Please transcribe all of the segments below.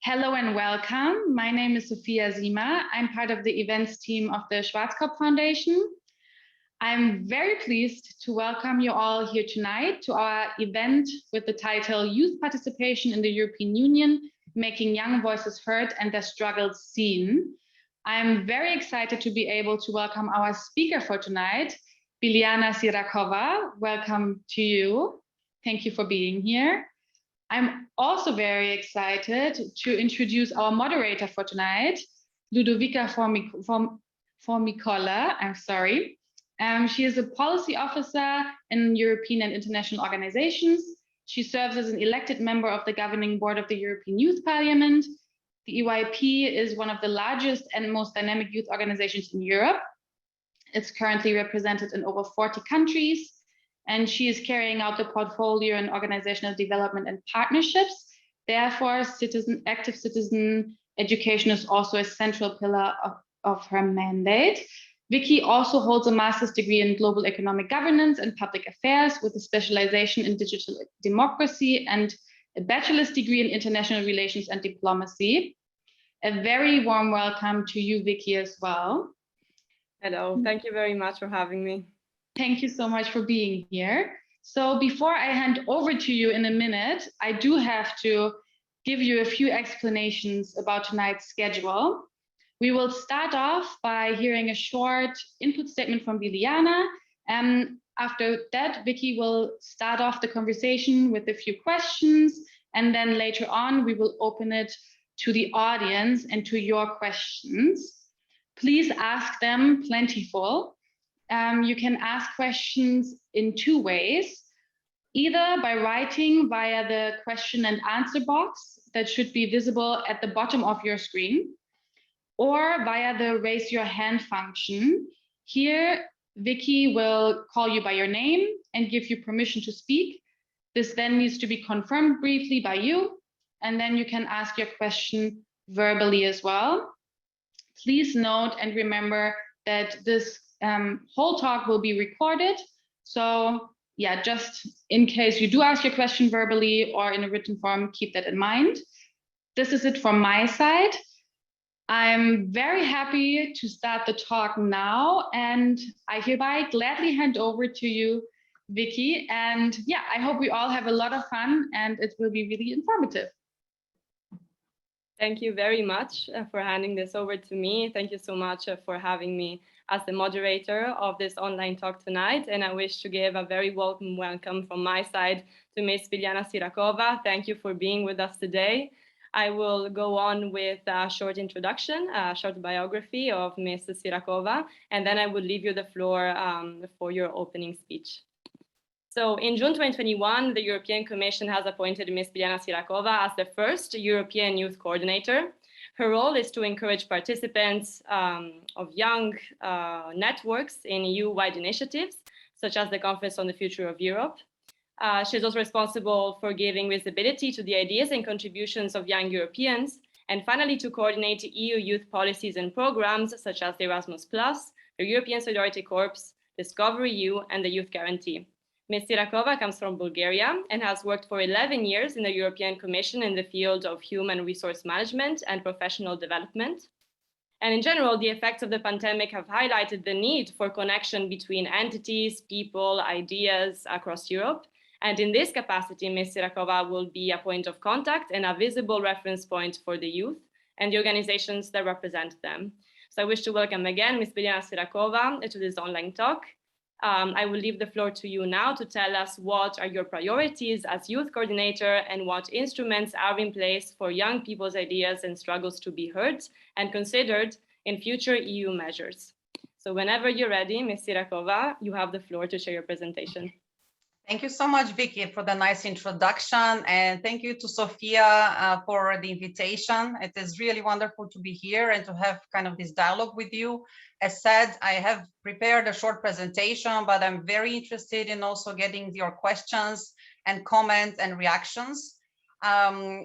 Hello and welcome. My name is Sophia Zima. I'm part of the events team of the Schwarzkopf Foundation. I'm very pleased to welcome you all here tonight to our event with the title Youth Participation in the European Union, Making Young Voices Heard and Their Struggles Seen. I'm very excited to be able to welcome our speaker for tonight, Biliana Sirakova. Welcome to you. Thank you for being here. I'm also very excited to introduce our moderator for tonight, Ludovica Formicola. I'm sorry. She is a policy officer in European and international organizations. She serves as an elected member of the governing board of the European Youth Parliament. The EYP is one of the largest and most dynamic youth organizations in Europe. It's currently represented in over 40 countries. And she is carrying out the portfolio in organizational development and partnerships. Therefore, active citizen education is also a central pillar of her mandate. Vicky also holds a master's degree in global economic governance and public affairs with a specialization in digital democracy and a bachelor's degree in international relations and diplomacy. A very warm welcome to you, Vicky, as well. Hello, thank you very much for having me. Thank you so much for being here. So before I hand over to you in a minute, I do have to give you a few explanations about tonight's schedule. We will start off by hearing a short input statement from Biliana. After that, Vicky will start off the conversation with a few questions. And then later on, we will open it to the audience and to your questions. Please ask them plentiful. You can ask questions in two ways, either by writing via the question and answer box that should be visible at the bottom of your screen, or via the raise your hand function. Here, Vicky will call you by your name and give you permission to speak. This then needs to be confirmed briefly by you, and then you can ask your question verbally as well. Please note and remember that this whole talk will be recorded. So yeah, just in case you do ask your question verbally or in a written form, keep that in mind. This is it from my side. I'm very happy to start the talk now, and I hereby gladly hand over to you, Vicky. And yeah, I hope we all have a lot of fun and it will be really informative. Thank you very much for handing this over to me. Thank you so much for having me as the moderator of this online talk tonight. And I wish to give a very welcome welcome from my side to Ms. Biliana Sirakova. Thank you for being with us today. I will go on with a short introduction, a short biography of Ms. Sirakova, and then I will leave you the floor for your opening speech. So in June 2021, the European Commission has appointed Ms. Biliana Sirakova as the first European Youth Coordinator. Her role is to encourage participants of young networks in EU-wide initiatives, such as the Conference on the Future of Europe. She's also responsible for giving visibility to the ideas and contributions of young Europeans, and finally to coordinate EU youth policies and programs, such as the Erasmus+, the European Solidarity Corps, Discover EU, and the Youth Guarantee. Ms. Sirakova comes from Bulgaria and has worked for 11 years in the European Commission in the field of human resource management and professional development. And in general, the effects of the pandemic have highlighted the need for connection between entities, people, ideas across Europe. And in this capacity, Ms. Sirakova will be a point of contact and a visible reference point for the youth and the organizations that represent them. So I wish to welcome again Ms. Biliana Sirakova to this online talk. I will leave the floor to you now to tell us what are your priorities as youth coordinator and what instruments are in place for young people's ideas and struggles to be heard and considered in future EU measures. So whenever you're ready, Ms. Sirakova, you have the floor to share your presentation. Thank you so much, Vicky, for the nice introduction. And thank you to Sophia for the invitation. It is really wonderful to be here and to have kind of this dialogue with you. As said, I have prepared a short presentation, but I'm very interested in also getting your questions and comments and reactions.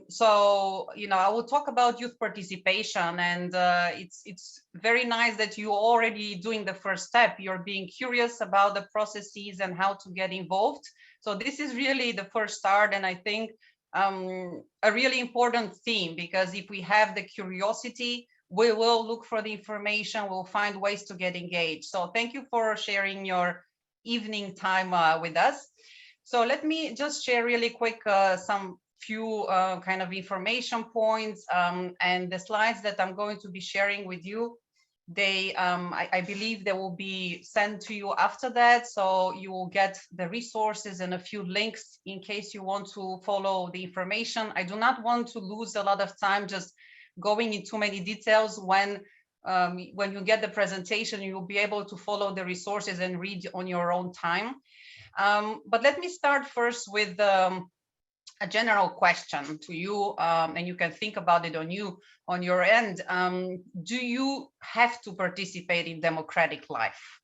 So, I will talk about youth participation, and it's very nice that you're already doing the first step. You're being curious about the processes and how to get involved. So this is really the first start, and I think a really important theme, because if we have the curiosity, we will look for the information, we'll find ways to get engaged. So thank you for sharing your evening time with us. So let me just share really quick some few kind of information points, and the slides that I'm going to be sharing with you, they I believe they will be sent to you after that, so you will get the resources and a few links in case you want to follow the information. I do not want to lose a lot of time just going into many details. When you get the presentation, you will be able to follow the resources and read on your own time. But let me start first with a general question to you, and you can think about it on your end. Do you have to participate in democratic life?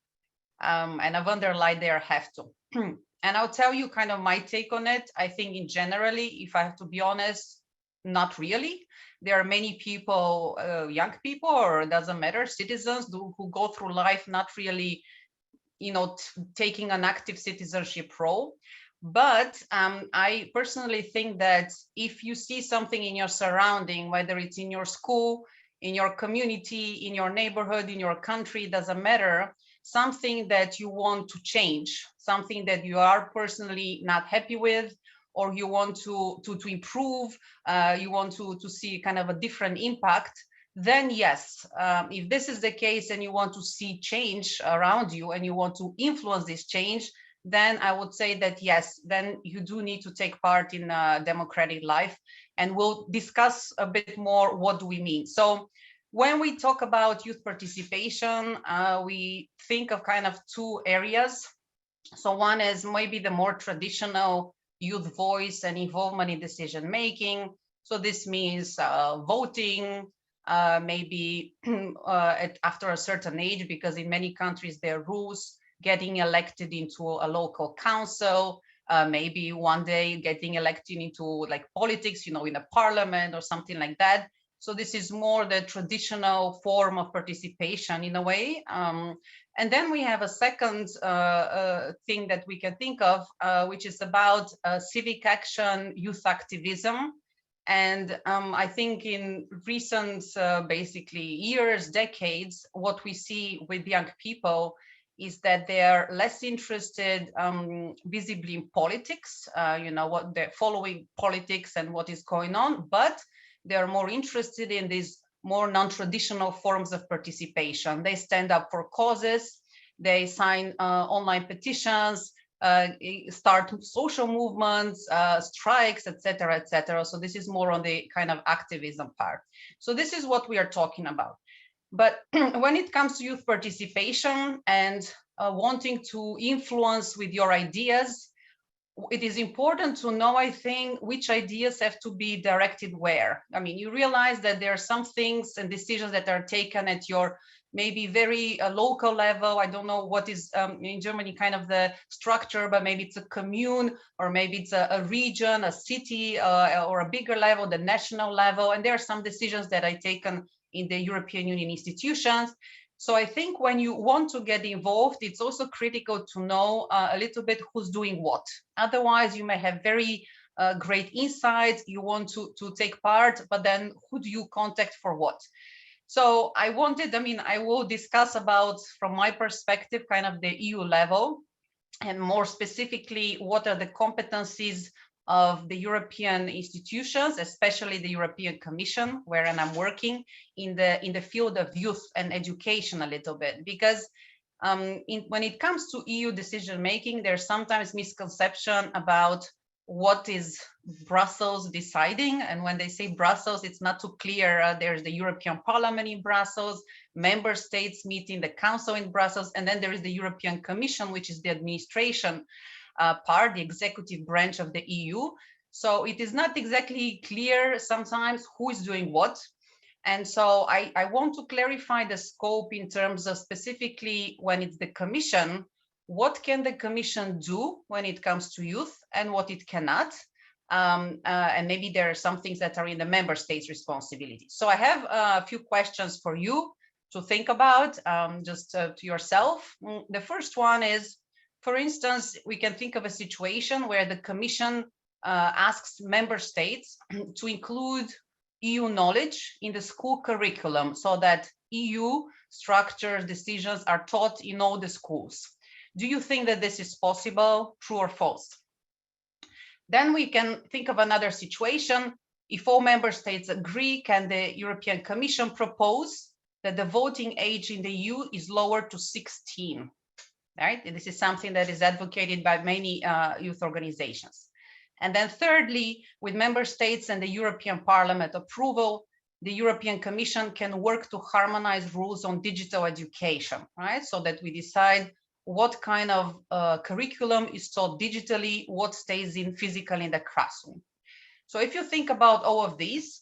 And I've underlined there, have to. And I'll tell you kind of my take on it. I think in generally, if I have to be honest, not really. There are many people, young people, or it doesn't matter, citizens who go through life not really, taking an active citizenship role. But I personally think that if you see something in your surrounding, whether it's in your school, in your community, in your neighborhood, in your country, doesn't matter, something that you want to change, something that you are personally not happy with, or you want to improve, you want to see kind of a different impact, then yes, if this is the case and you want to see change around you and you want to influence this change, then I would say that yes, then you do need to take part in democratic life. And we'll discuss a bit more what do we mean. So when we talk about youth participation, we think of kind of two areas. So one is maybe the more traditional youth voice and involvement in decision making. So this means voting, maybe after a certain age, because in many countries there are rules, getting elected into a local council, maybe one day getting elected into like politics, in a parliament or something like that. So this is more the traditional form of participation in a way. And then we have a second thing that we can think of, which is about civic action, youth activism. And I think in recent, basically years, decades, what we see with young people is that they are less interested visibly in politics, what they're following politics and what is going on, but they're more interested in these more non-traditional forms of participation. They stand up for causes, they sign online petitions, start social movements, strikes, etc., etc. So this is more on the kind of activism part. So this is what we are talking about. But when it comes to youth participation and wanting to influence with your ideas, it is important to know, I think, which ideas have to be directed where. I mean, you realize that there are some things and decisions that are taken at your maybe very local level. I don't know what is in Germany kind of the structure, but maybe it's a commune, or maybe it's a region, a city, or a bigger level, the national level. And there are some decisions that are taken in the European Union institutions. So I think when you want to get involved, it's also critical to know a little bit who's doing what. Otherwise, you may have very great insights, you want to take part, but then who do you contact for what? So I will discuss about, from my perspective, kind of the EU level, and more specifically, what are the competencies of the European institutions, especially the European Commission, wherein I'm working in the field of youth and education a little bit, because when it comes to EU decision making, there's sometimes misconception about what is Brussels deciding. And when they say Brussels, it's not too clear. There's the European Parliament in Brussels, member states meeting, the Council in Brussels, and then there is the European Commission, which is the administration part, the executive branch of the EU. So it is not exactly clear sometimes who is doing what. And so I want to clarify the scope in terms of specifically when it's the Commission, what can the Commission do when it comes to youth and what it cannot. And maybe there are some things that are in the member states' responsibility. So I have a few questions for you to think about, just to yourself. The first one is, for instance, we can think of a situation where the Commission asks member states to include EU knowledge in the school curriculum so that EU structured decisions are taught in all the schools. Do you think that this is possible, true or false? Then we can think of another situation. If all member states agree, can the European Commission propose that the voting age in the EU is lowered to 16? Right? And this is something that is advocated by many youth organizations. And then thirdly, with member states and the European Parliament approval, the European Commission can work to harmonize rules on digital education, right? So that we decide what kind of curriculum is taught digitally, what stays in physically in the classroom. So if you think about all of these,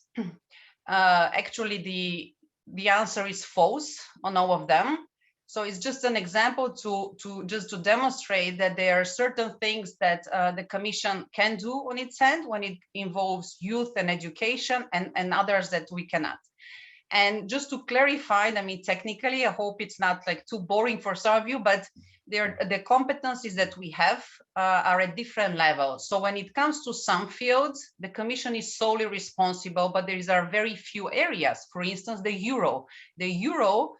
actually the answer is false on all of them. So it's just an example to demonstrate that there are certain things that the Commission can do on its end when it involves youth and education, and others that we cannot. And just to clarify, I mean, technically, I hope it's not like too boring for some of you, but the competencies that we have are at different levels. So when it comes to some fields, the Commission is solely responsible, but there are very few areas. For instance, the euro. The euro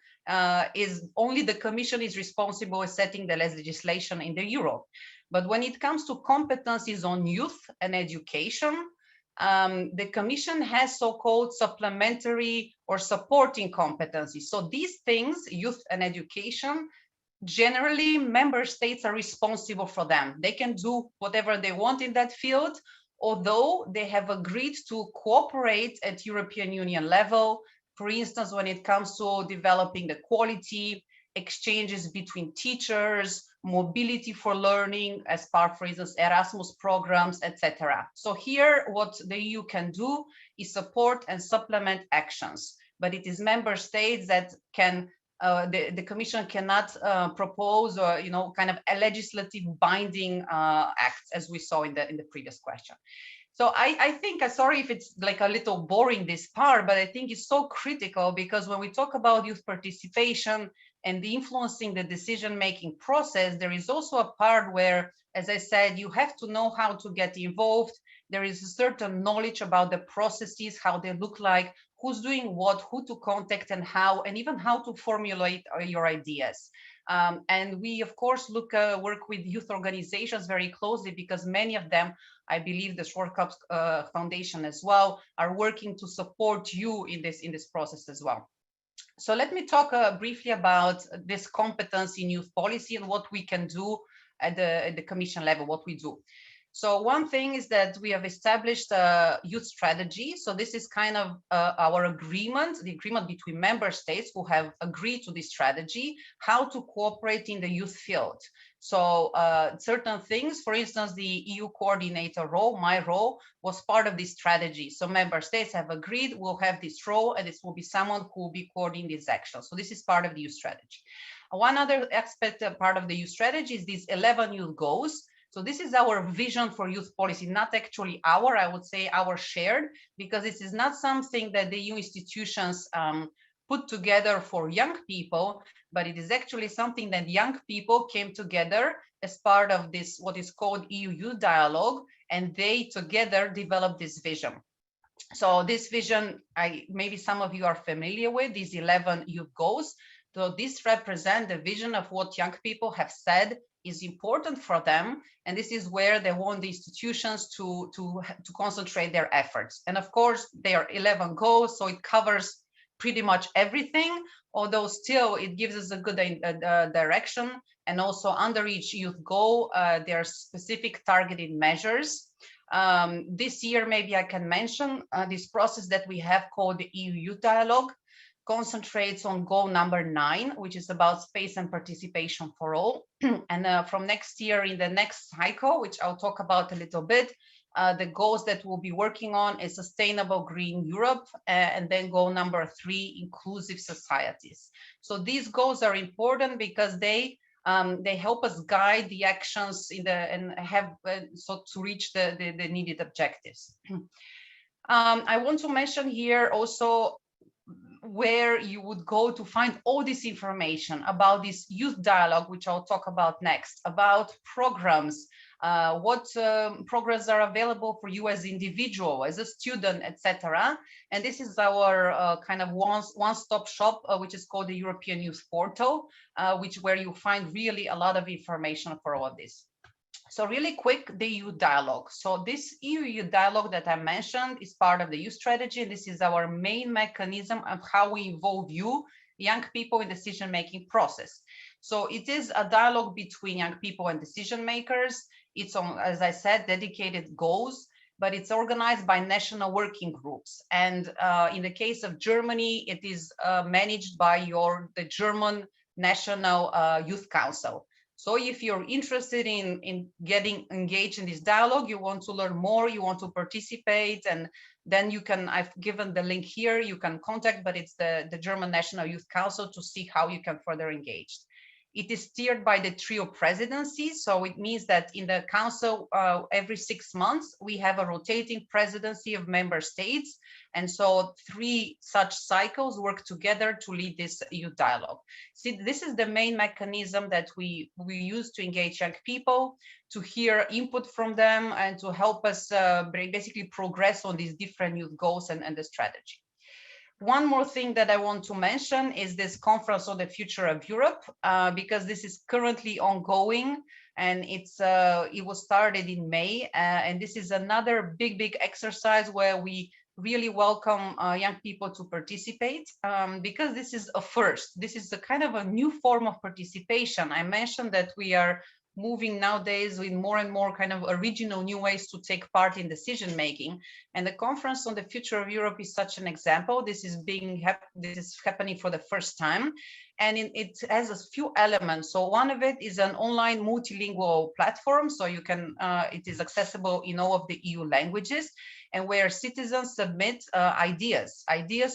is only the Commission is responsible for setting the legislation in the euro. But when it comes to competencies on youth and education, the Commission has so-called supplementary or supporting competencies. So these things, youth and education, generally member states are responsible for them. They can do whatever they want in that field, although they have agreed to cooperate at European Union level. For instance, when it comes to developing the quality, exchanges between teachers, mobility for learning as part, for instance, Erasmus programs, etc. So here, what the EU can do is support and supplement actions, but it is member states that can, the Commission cannot propose or, you know, kind of a legislative binding acts, as we saw in the previous question. So I think, sorry if it's like a little boring this part, but I think it's so critical, because when we talk about youth participation and the influencing the decision-making process, there is also a part where, as I said, you have to know how to get involved. There is a certain knowledge about the processes, how they look like, who's doing what, who to contact and how, and even how to formulate your ideas. And we, of course, work with youth organizations very closely, because many of them, I believe the Short Cups Foundation as well, are working to support you in this process as well. So let me talk briefly about this competence in youth policy and what we can do at the Commission level, what we do. So one thing is that we have established a youth strategy. So this is kind of our agreement, the agreement between member states who have agreed to this strategy, how to cooperate in the youth field. So certain things, for instance, the EU coordinator role, my role, was part of this strategy. So member states have agreed, we'll have this role, and this will be someone who will be coordinating these actions. So this is part of the youth strategy. One other aspect, part of the youth strategy, is these 11 youth goals. So this is our vision for youth policy, not actually I would say our shared, because this is not something that the EU institutions put together for young people, but it is actually something that young people came together as part of this, what is called EU Youth Dialogue, and they together developed this vision. So this vision, maybe some of you are familiar with, these 11 youth goals. So this represents the vision of what young people have said is important for them, and this is where they want the institutions to concentrate their efforts. And of course, there are 11 goals, so it covers pretty much everything, although still it gives us a good direction. And also under each youth goal, there are specific targeted measures. This year, maybe I can mention this process that we have called the EU Youth Dialogue, concentrates on goal number 9, which is about space and participation for all. And from next year, in the next cycle, which I'll talk about a little bit, the goals that we'll be working on is sustainable green Europe, and then goal number 3, inclusive societies. So these goals are important because they help us guide the actions to reach the needed objectives. I want to mention here also where you would go to find all this information about this youth dialogue, which I'll talk about next, about programs, what programs are available for you as individual, as a student, etc. And this is our kind of one-stop shop, which is called the European Youth Portal, where you find really a lot of information for all of this. So really quick, the EU dialogue. So this EU dialogue that I mentioned is part of the youth strategy. This is our main mechanism of how we involve you, young people, in decision-making process. So it is a dialogue between young people and decision makers. It's on, as I said, dedicated goals, but it's organized by national working groups. And in the case of Germany, it is managed by the German National Youth Council. So if you're interested in getting engaged in this dialogue, you want to learn more, you want to participate, and then you can, I've given the link here, you can contact, but it's the German National Youth Council to see how you can further engage. It is steered by the trio presidency. So it means that in the council, every 6 months, we have a rotating presidency of member states. And so 3 such cycles work together to lead this EU dialogue. See, this is the main mechanism that we use to engage young people, to hear input from them, and to help us basically progress on these different youth goals and the strategy. One more thing that I want to mention is this conference on the future of Europe, because this is currently ongoing, and it was started in May, and this is another big exercise where we really welcome young people to participate, because this is a first. This is a kind of a new form of participation. I mentioned that we are moving nowadays with more and more kind of original new ways to take part in decision making, and the conference on the future of Europe is such an example. This is happening for the first time, and it has a few elements. So one of it is an online multilingual platform, so you can it is accessible in all of the EU languages, and where citizens submit ideas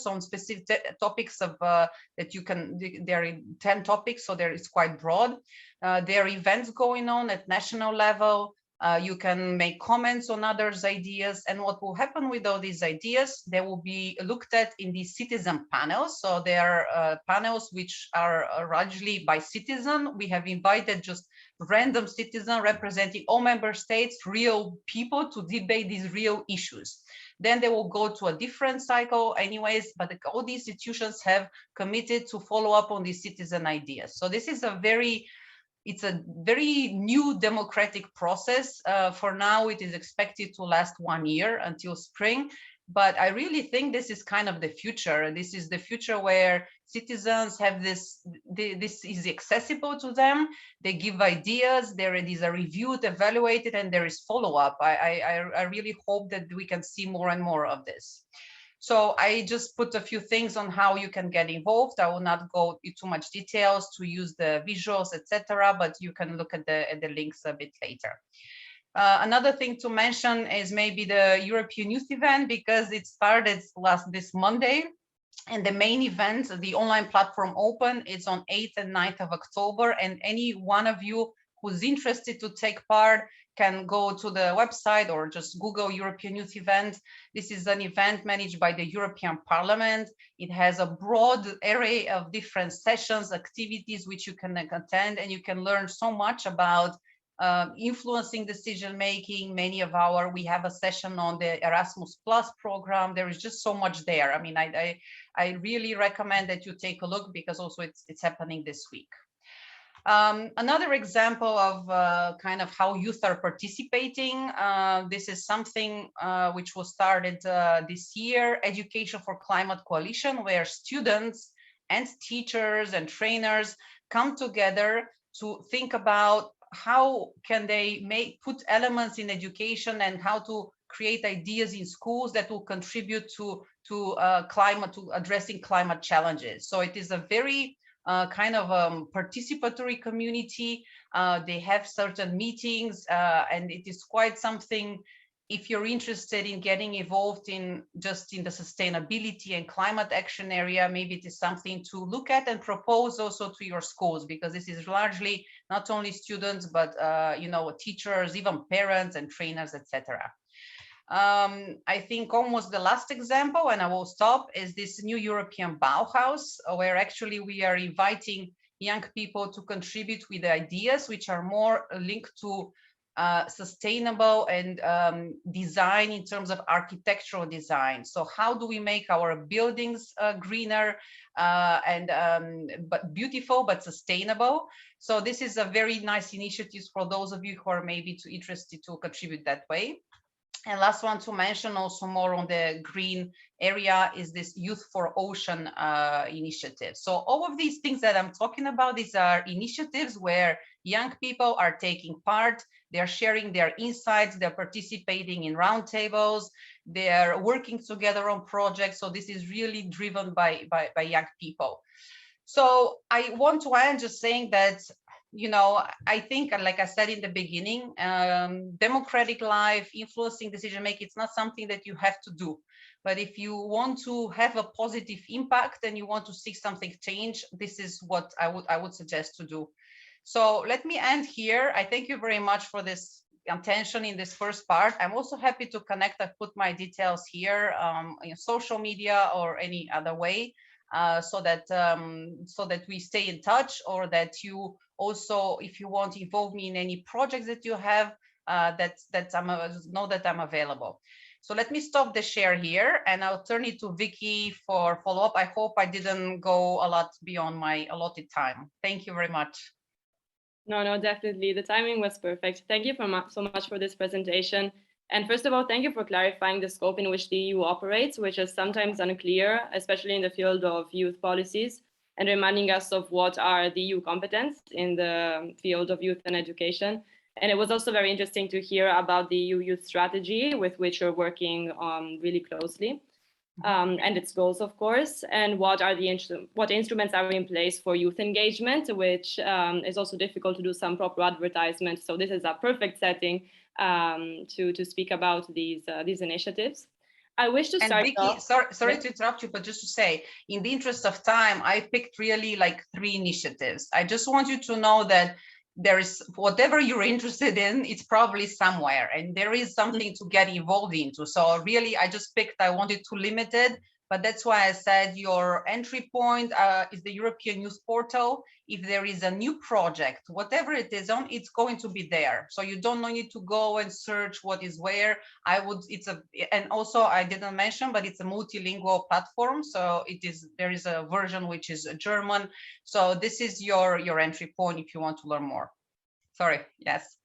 on specific topics of that you can. There are 10 topics, so there is quite broad. There are events going on at national level. You can make comments on others' ideas, and what will happen with all these ideas, they will be looked at in these citizen panels. So there are panels which are largely by citizen. We have invited just random citizens representing all member states, real people, to debate these real issues. Then they will go to a different cycle anyways, but all the institutions have committed to follow up on these citizen ideas. So this is it's a very new democratic process. For now, it is expected to last 1 year until spring. But I really think this is kind of the future. This is the future where citizens have this is accessible to them. They give ideas, there is a reviewed, evaluated, and there is follow-up. I really hope that we can see more and more of this. So I just put a few things on how you can get involved. I will not go into too much details to use the visuals, etc., but you can look at the links a bit later. Another thing to mention is maybe the European Youth event, because it started this Monday, and the main event, the online platform Open, is on 8th and 9th of October, and any one of you who's interested to take part can go to the website or just Google European Youth Event. This is an event managed by the European Parliament. It has a broad array of different sessions, activities which you can attend, and you can learn so much about influencing decision making. We have a session on the Erasmus Plus program. There is just so much there. I mean, I really recommend that you take a look, because also it's happening this week. Another example of kind of how youth are participating. This is something which was started this year, Education for Climate Coalition, where students and teachers and trainers come together to think about how can they put elements in education and how to create ideas in schools that will contribute to addressing climate challenges. So it is a very kind of participatory community. They have certain meetings, and it is quite something. If you're interested in getting involved in the sustainability and climate action area, maybe it is something to look at and propose also to your schools, because this is largely not only students, but teachers, even parents and trainers, etc. I think almost the last example, and I will stop, is this new European Bauhaus, where actually we are inviting young people to contribute with ideas which are more linked to sustainable and design in terms of architectural design. So how do we make our buildings greener but beautiful but sustainable? So this is a very nice initiative for those of you who are maybe too interested to contribute that way. And last one to mention also more on the green area is this Youth for Ocean initiative. So all of these things that I'm talking about, these are initiatives where young people are taking part, they're sharing their insights, they're participating in roundtables, they're working together on projects. So this is really driven by young people. So I want to end just saying that, you know, I think, like I said in the beginning, democratic life, influencing decision making, it's not something that you have to do. But if you want to have a positive impact and you want to see something change, this is what I would suggest to do. So let me end here. I thank you very much for this attention in this first part. I'm also happy to connect. I've put my details here in social media or any other way. So that we stay in touch, or that you also, if you want to involve me in any projects that you have, know that I'm available. So let me stop the share here and I'll turn it to Vicky for follow-up. I hope I didn't go a lot beyond my allotted time. Thank you very much. No, definitely. The timing was perfect. Thank you so much for this presentation. And first of all, thank you for clarifying the scope in which the EU operates, which is sometimes unclear, especially in the field of youth policies, and reminding us of what are the EU competences in the field of youth and education. And it was also very interesting to hear about the EU youth strategy, with which you're working really closely, and its goals, of course, and what instruments are in place for youth engagement, which is also difficult to do some proper advertisement. So this is a perfect setting to speak about these initiatives. I wish to start. And Vicky, sorry to interrupt you, but just to say, in the interest of time, I picked really like 3 initiatives. I just want you to know that there is, whatever you're interested in, it's probably somewhere, and there is something to get involved into. So really, I just picked, I wanted to limit it, but that's why I said your entry point is the European Youth Portal. If there is a new project, whatever it is on, it's going to be there. So you don't need to go and search what is where. And also I didn't mention, but it's a multilingual platform. So there is a version which is German. So this is your entry point if you want to learn more. Sorry, yes.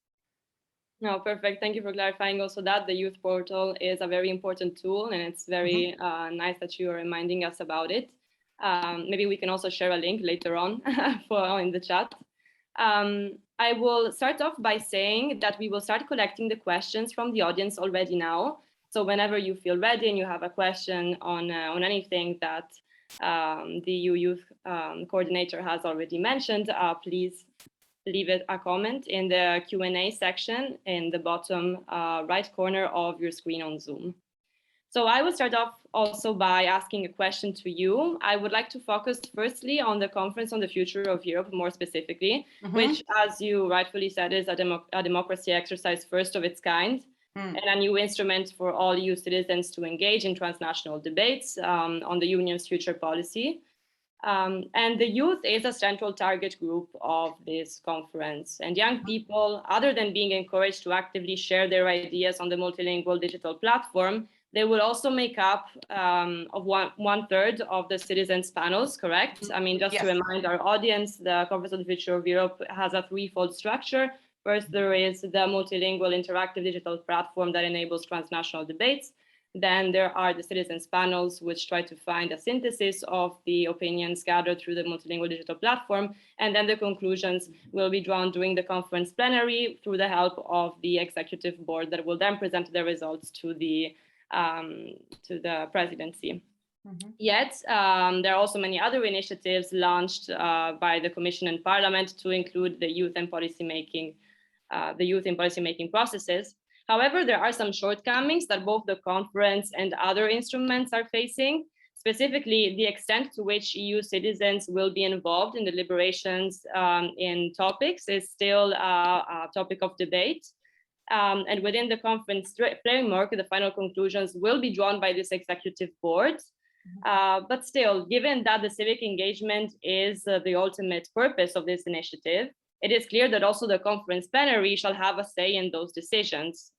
No, perfect. Thank you for clarifying also that the youth portal is a very important tool, and it's very nice that you are reminding us about it. Maybe we can also share a link later on in the chat. I will start off by saying that we will start collecting the questions from the audience already now. So whenever you feel ready and you have a question on anything that the EU Youth Coordinator has already mentioned, please leave a comment in the Q&A section in the bottom right corner of your screen on Zoom. So I will start off also by asking a question to you. I would like to focus firstly on the Conference on the Future of Europe, more specifically, which, as you rightfully said, is a democracy exercise first of its kind, and a new instrument for all EU citizens to engage in transnational debates on the Union's future policy. And the youth is a central target group of this conference. And young people, other than being encouraged to actively share their ideas on the multilingual digital platform, they will also make up of one third of the citizens' panels, correct? I mean, just to remind our audience, the Conference on the Future of Europe has a threefold structure. First, there is the multilingual interactive digital platform that enables transnational debates. Then there are the citizens' panels, which try to find a synthesis of the opinions gathered through the multilingual digital platform. And then the conclusions will be drawn during the conference plenary through the help of the executive board that will then present the results to the presidency. Yet, there are also many other initiatives launched by the Commission and Parliament to include the youth in policymaking processes. However, there are some shortcomings that both the conference and other instruments are facing. Specifically, the extent to which EU citizens will be involved in deliberations in topics is still a topic of debate. And within the conference framework, the final conclusions will be drawn by this executive board. But still, given that the civic engagement is the ultimate purpose of this initiative, it is clear that also the conference plenary shall have a say in those decisions.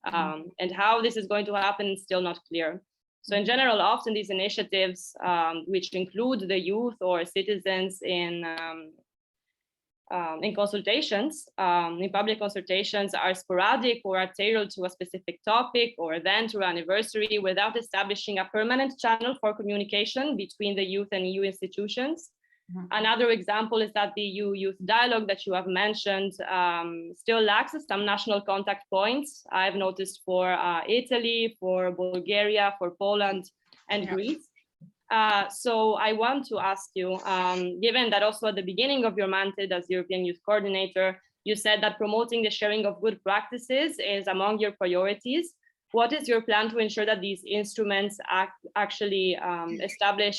And how this is going to happen is still not clear. So in general, often these initiatives, which include the youth or citizens in consultations, in public consultations, are sporadic or are tailored to a specific topic or event or anniversary without establishing a permanent channel for communication between the youth and EU institutions. Another example is that the EU Youth Dialogue that you have mentioned still lacks some national contact points. I've noticed for Italy, for Bulgaria, for Poland, and Greece. So I want to ask you, given that also at the beginning of your mandate as European Youth Coordinator, you said that promoting the sharing of good practices is among your priorities. What is your plan to ensure that these instruments actually establish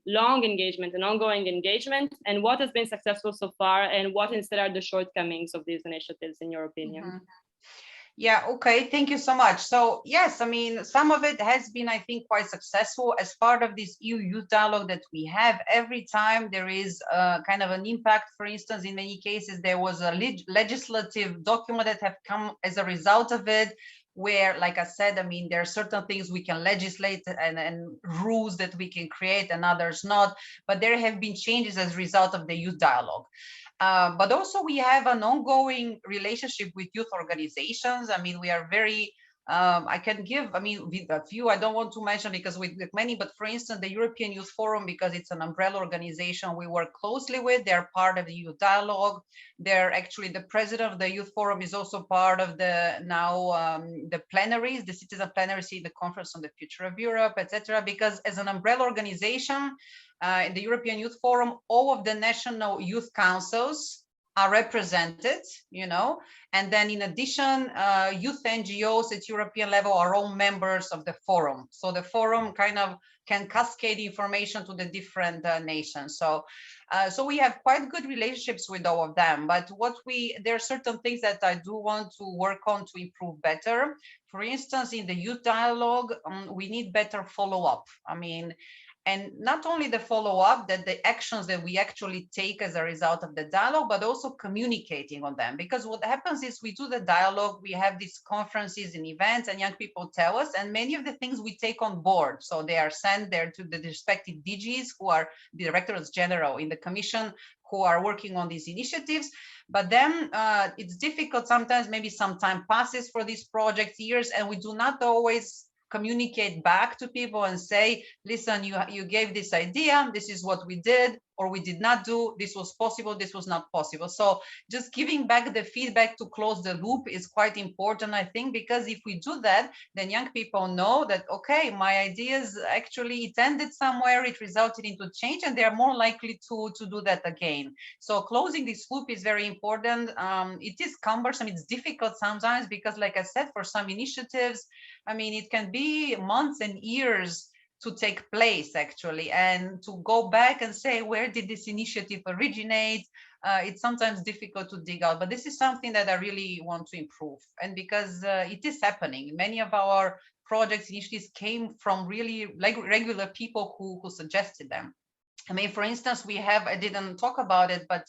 long engagement and ongoing engagement? And what has been successful so far? And what instead are the shortcomings of these initiatives, in your opinion? Yeah, okay, thank you so much. So yes, I mean, some of it has been, I think, quite successful as part of this EU Youth Dialogue that we have. Every time there is kind of an impact, for instance, in many cases, there was a legislative document that have come as a result of it, where, like I said, I mean, there are certain things we can legislate and rules that we can create and others not, but there have been changes as a result of the Youth Dialogue. But also we have an ongoing relationship with youth organizations. I mean, we are very, I can give, I mean, with a few, I don't want to mention because with many, but for instance, the European Youth Forum, because it's an umbrella organization we work closely with, they're part of the Youth Dialogue. They're actually, the president of the Youth Forum is also part of the now, the plenaries, the citizen plenaries, the Conference on the Future of Europe, etc. Because as an umbrella organization, in the European Youth Forum, all of the national youth councils are represented, you know, and then in addition, youth NGOs at European level are all members of the forum. So the forum kind of can cascade information to the different nations. So we have quite good relationships with all of them. But there are certain things that I do want to work on to improve better. For instance, in the Youth Dialogue, we need better follow-up. I mean, and not only the follow-up, that the actions that we actually take as a result of the dialogue, but also communicating on them. Because what happens is we do the dialogue, we have these conferences and events, and young people tell us, and many of the things we take on board. So they are sent there to the respective DGs, who are directors general in the Commission, who are working on these initiatives. But then it's difficult sometimes, maybe some time passes for these projects, years, and we do not always communicate back to people and say, listen, you gave this idea, this is what we did, or we did not do, this was possible, this was not possible. So just giving back the feedback to close the loop is quite important, I think, because if we do that, then young people know that, okay, my ideas actually it ended somewhere, it resulted into change, and they're more likely to do that again. So closing this loop is very important. It is cumbersome, it's difficult sometimes, because like I said, for some initiatives, I mean, it can be months and years to take place actually, and to go back and say, where did this initiative originate? It's sometimes difficult to dig out, but this is something that I really want to improve. And because it is happening, many of our projects, initiatives came from really like regular people who suggested them. I mean, for instance, we have, I didn't talk about it, but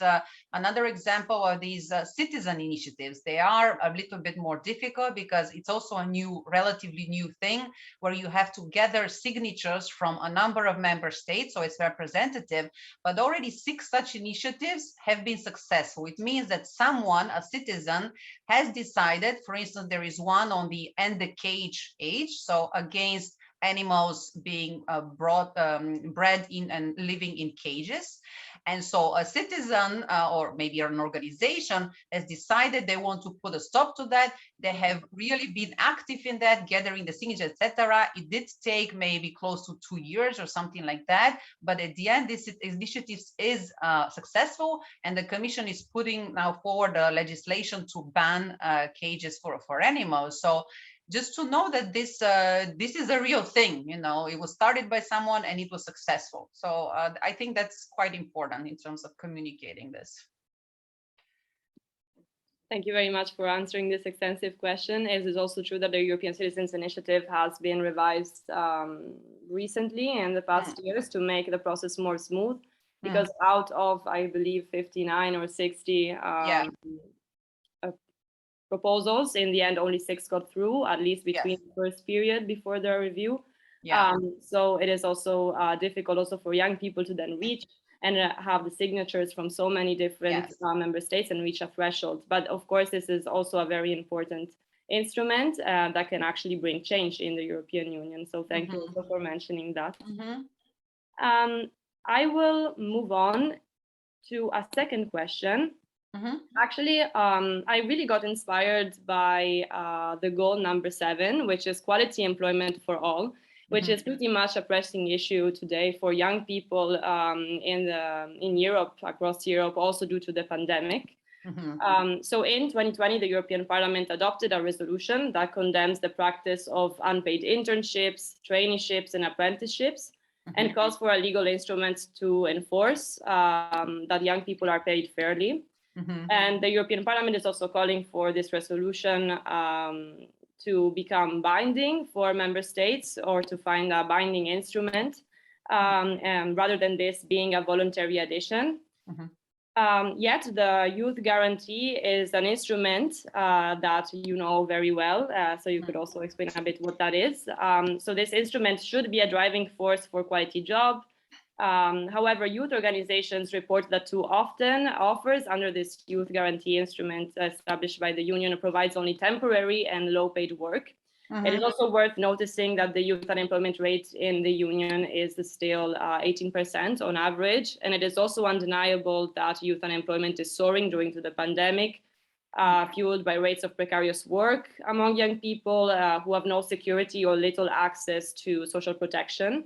another example of these citizen initiatives, they are a little bit more difficult because it's also a relatively new thing where you have to gather signatures from a number of member states, so it's representative, but already 6 such initiatives have been successful. It means that someone, a citizen, has decided, for instance, there is one on the end the cage age, so against animals being bred in and living in cages. And so a citizen or maybe an organization has decided they want to put a stop to that. They have really been active in that, gathering the signatures, etc. It did take maybe close to 2 years or something like that. But at the end, this initiative is successful, and the Commission is putting now forward legislation to ban cages for animals. So just to know that this is a real thing, you know, it was started by someone and it was successful. So I think that's quite important in terms of communicating this. Thank you very much for answering this extensive question. It is also true that the European Citizens Initiative has been revised recently in the past years to make the process more smooth. because out of, I believe, 59 or 60 proposals, in the end, only 6 got through, at least between the first period before the review. So it is also difficult also for young people to then reach and have the signatures from so many different member states and reach a threshold. But of course, this is also a very important instrument that can actually bring change in the European Union. So thank you also for mentioning that. I will move on to a second question. Actually, I really got inspired by the goal number 7, which is quality employment for all, which is pretty much a pressing issue today for young people in Europe, across Europe, also due to the pandemic. So in 2020, the European Parliament adopted a resolution that condemns the practice of unpaid internships, traineeships, and apprenticeships, and calls for a legal instrument to enforce that young people are paid fairly. And the European Parliament is also calling for this resolution to become binding for member states, or to find a binding instrument, rather than this being a voluntary addition. Yet the youth guarantee is an instrument that you know very well, so you could also explain a bit what that is. So this instrument should be a driving force for quality job. However, youth organizations report that too often offers under this youth guarantee instrument established by the union provides only temporary and low-paid work. It is also worth noticing that the youth unemployment rate in the union is still 18% on average, and it is also undeniable that youth unemployment is soaring during the pandemic, fueled by rates of precarious work among young people who have no security or little access to social protection.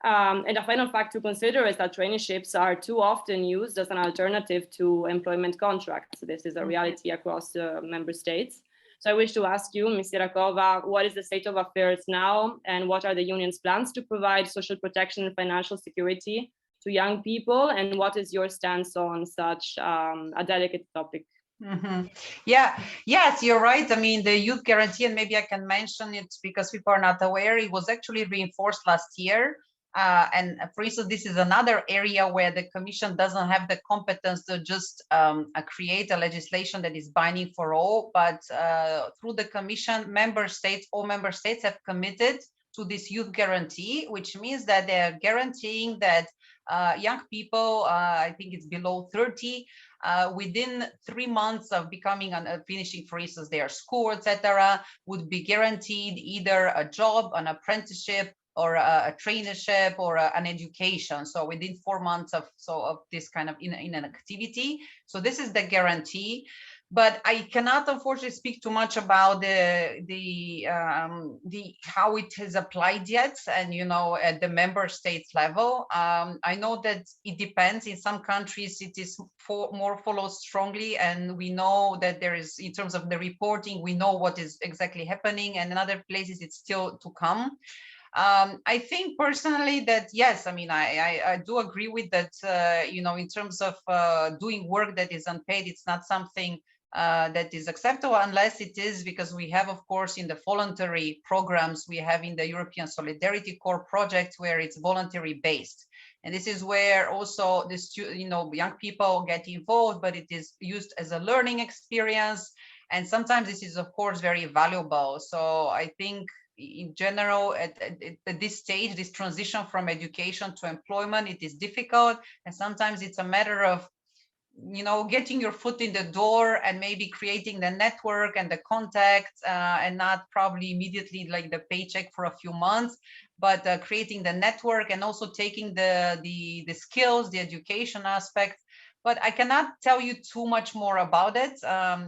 And a final fact to consider is that traineeships are too often used as an alternative to employment contracts. This is a reality across the member states. So I wish to ask you, Ms. Sirakova, what is the state of affairs now, and what are the union's plans to provide social protection and financial security to young people, and what is your stance on such a delicate topic? Yes, you're right. I mean, the youth guarantee, and maybe I can mention it because people are not aware, it was actually reinforced last year. And for instance, this is another area where the Commission doesn't have the competence to just create a legislation that is binding for all, but through the Commission, all member states have committed to this youth guarantee, which means that they're guaranteeing that young people, I think it's below 30, within 3 months of becoming finishing, for instance, their school, etc., would be guaranteed either a job, an apprenticeship, or a traineeship, or an education. So within 4 months of this kind of in an activity. So this is the guarantee. But I cannot unfortunately speak too much about the how it is applied yet, and at the member states level. I know that it depends. In some countries it is more followed strongly, and we know that there is, in terms of the reporting, we know what is exactly happening, and in other places it's still to come. I think personally that yes, I mean, I do agree with that. In terms of doing work that is unpaid, it's not something that is acceptable, unless it is because we have, of course, in the voluntary programs, we have in the European Solidarity Corps project where it's voluntary based. And this is where also this, young people get involved, but it is used as a learning experience. And sometimes this is, of course, very valuable. So I think in general, at this stage, this transition from education to employment, it is difficult. And sometimes it's a matter of getting your foot in the door and maybe creating the network and the contacts, and not probably immediately like the paycheck for a few months, but creating the network and also taking the skills, the education aspect. But I cannot tell you too much more about it.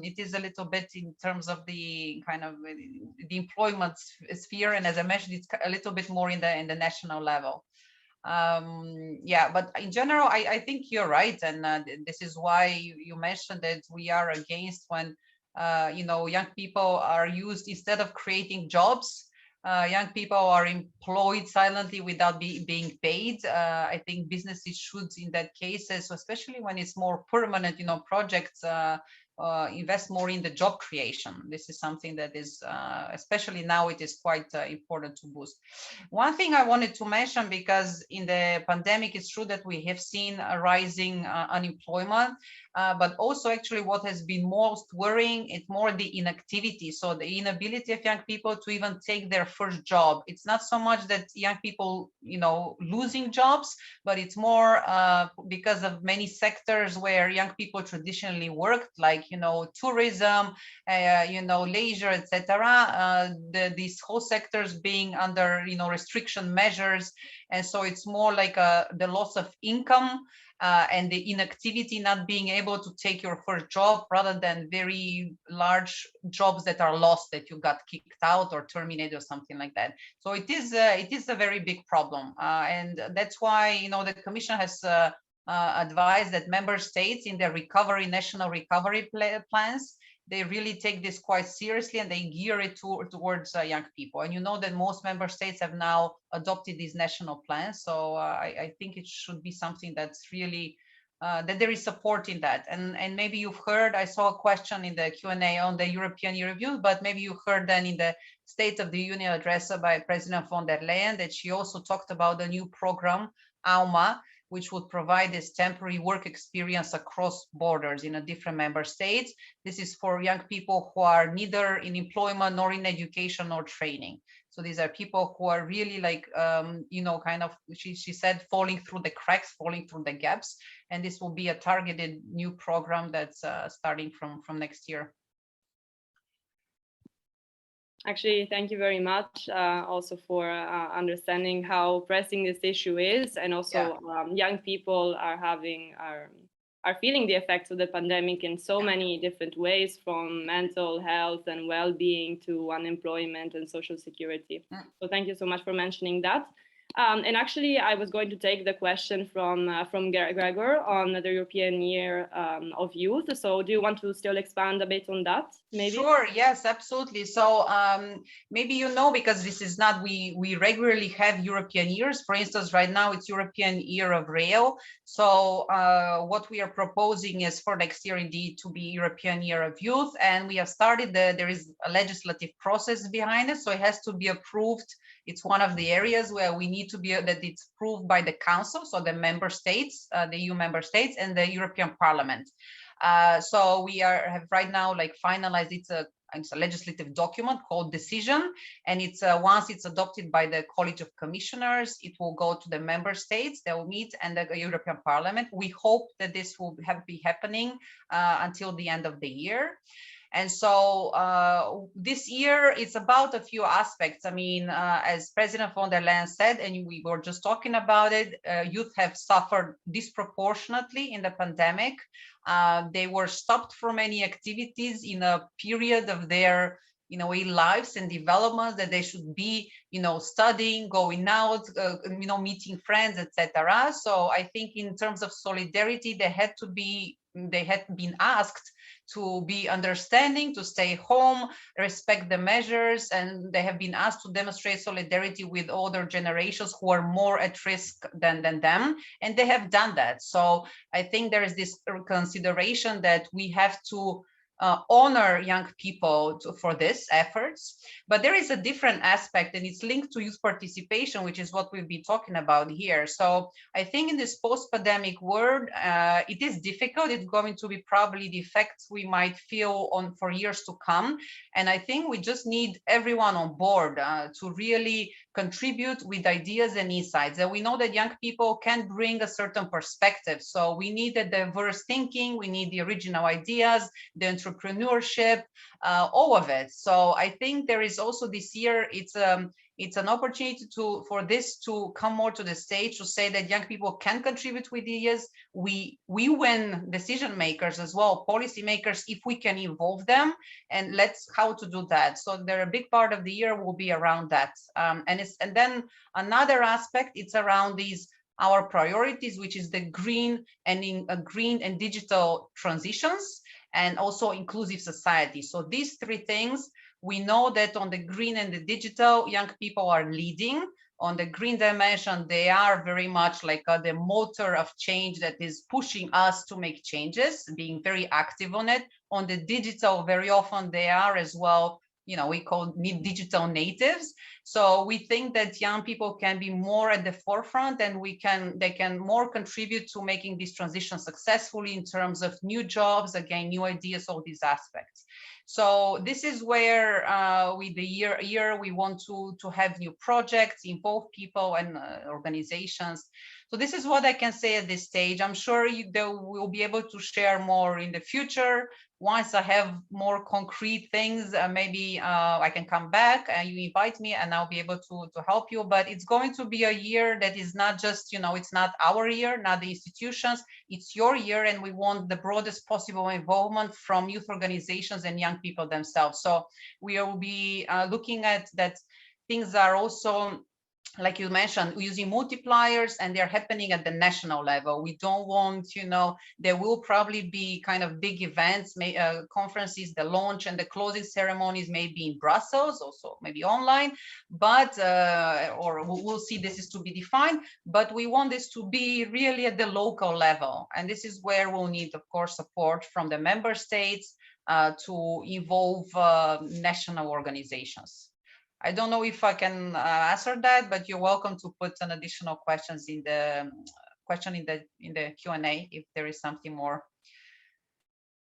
It is a little bit in terms of the kind of the employment sphere, and as I mentioned, it's a little bit more in the national level. But in general, I think you're right, and this is why you mentioned that we are against when young people are used instead of creating jobs. Young people are employed silently without being paid. I think businesses should, in that cases, especially when it's more permanent, projects, invest more in the job creation. This is something that is, especially now, it is quite important to boost. One thing I wanted to mention, because in the pandemic, it's true that we have seen a rising unemployment, but also actually what has been most worrying, it's more the inactivity. So the inability of young people to even take their first job. It's not so much that young people, losing jobs, but it's more because of many sectors where young people traditionally worked, like, tourism, leisure, etc. These whole sectors being under, restriction measures. And so it's more like the loss of income and the inactivity, not being able to take your first job, rather than very large jobs that are lost, that you got kicked out or terminated or something like that. So it is a very big problem. And that's why, the Commission has advised that member states in their national recovery plans, they really take this quite seriously, and they gear it towards young people. And you know that most member states have now adopted these national plans. So I think it should be something that's really, that there is support in that. And maybe you've heard, I saw a question in the Q&A on the European Year Review, but maybe you heard then in the State of the Union address by President von der Leyen that she also talked about the new program, AUMA, which would provide this temporary work experience across borders in a different member states. This is for young people who are neither in employment nor in education or training. So these are people who are really like, kind of, she said, falling through the cracks, falling through the gaps. And this will be a targeted new program that's starting from next year. Actually, thank you very much also for understanding how pressing this issue is, and also young people are feeling the effects of the pandemic in so many different ways, from mental health and well-being to unemployment and social security. So thank you so much for mentioning that. And actually, I was going to take the question from Gregor on the European Year of Youth. So do you want to still expand a bit on that, maybe? Sure, yes, absolutely. So maybe because this is not, we regularly have European years. For instance, right now it's European Year of Rail. So what we are proposing is for next year indeed to be European Year of Youth. And we have started, there is a legislative process behind it. So it has to be approved. It's one of the areas where we need to be, that it's approved by the Council, so the member states, the EU member states, and the European Parliament. So we have right now finalized, it's a legislative document called decision, and it's once it's adopted by the College of Commissioners, it will go to the member states, they will meet, and the European Parliament. We hope that this will be happening until the end of the year. And so this year, it's about a few aspects. I mean, as President von der Leyen said, and we were just talking about it, youth have suffered disproportionately in the pandemic. They were stopped from many activities in a period of their lives and developments that they should be, studying, going out, meeting friends, etc. So I think in terms of solidarity, they had been asked to be understanding, to stay home, respect the measures, and they have been asked to demonstrate solidarity with older generations who are more at risk than them, and they have done that. So I think there is this consideration that we have to honor young people for this efforts. But there is a different aspect, and it's linked to youth participation, which is what we'll be talking about here. So I think in this post-pandemic world, it is difficult. It's going to be probably the effects we might feel on for years to come. And I think we just need everyone on board to really contribute with ideas and insights. And we know that young people can bring a certain perspective. So we need a diverse thinking, we need the original ideas, the entrepreneurship, all of it. So I think there is also this year, it's an opportunity for this to come more to the stage, to say that young people can contribute with ideas. We win decision makers as well, policy makers, if we can involve them, and how to do that. So there a big part of the year will be around that. And then another aspect, it's around our priorities, which is the green and digital transitions, and also inclusive society. So these three things, we know that on the green and the digital, young people are leading. On the green dimension, they are very much like the motor of change that is pushing us to make changes, being very active on it. On the digital, very often they are as well, you know, we call digital natives. So we think that young people can be more at the forefront, and they can more contribute to making this transition successfully in terms of new jobs, again, new ideas, all these aspects. So this is where with the year we want to have new projects, involve people and organizations. So this is what I can say at this stage. I'm sure they will be able to share more in the future. Once I have more concrete things, maybe I can come back and you invite me and I'll be able to help you. But it's going to be a year that is not just, you know, it's not our year, not the institutions, it's your year, and we want the broadest possible involvement from youth organizations and young people themselves. So we will be looking at that. Things are also, like you mentioned, using multipliers, and they're happening at the national level. We don't want, you know, there will probably be kind of big events, conferences, the launch and the closing ceremonies may be in Brussels, also maybe online, but, or we'll see, this is to be defined, but we want this to be really at the local level. And this is where we'll need, of course, support from the member states to involve national organizations. I don't know if I can answer that, but you're welcome to put an additional questions in the Q&A if there is something more.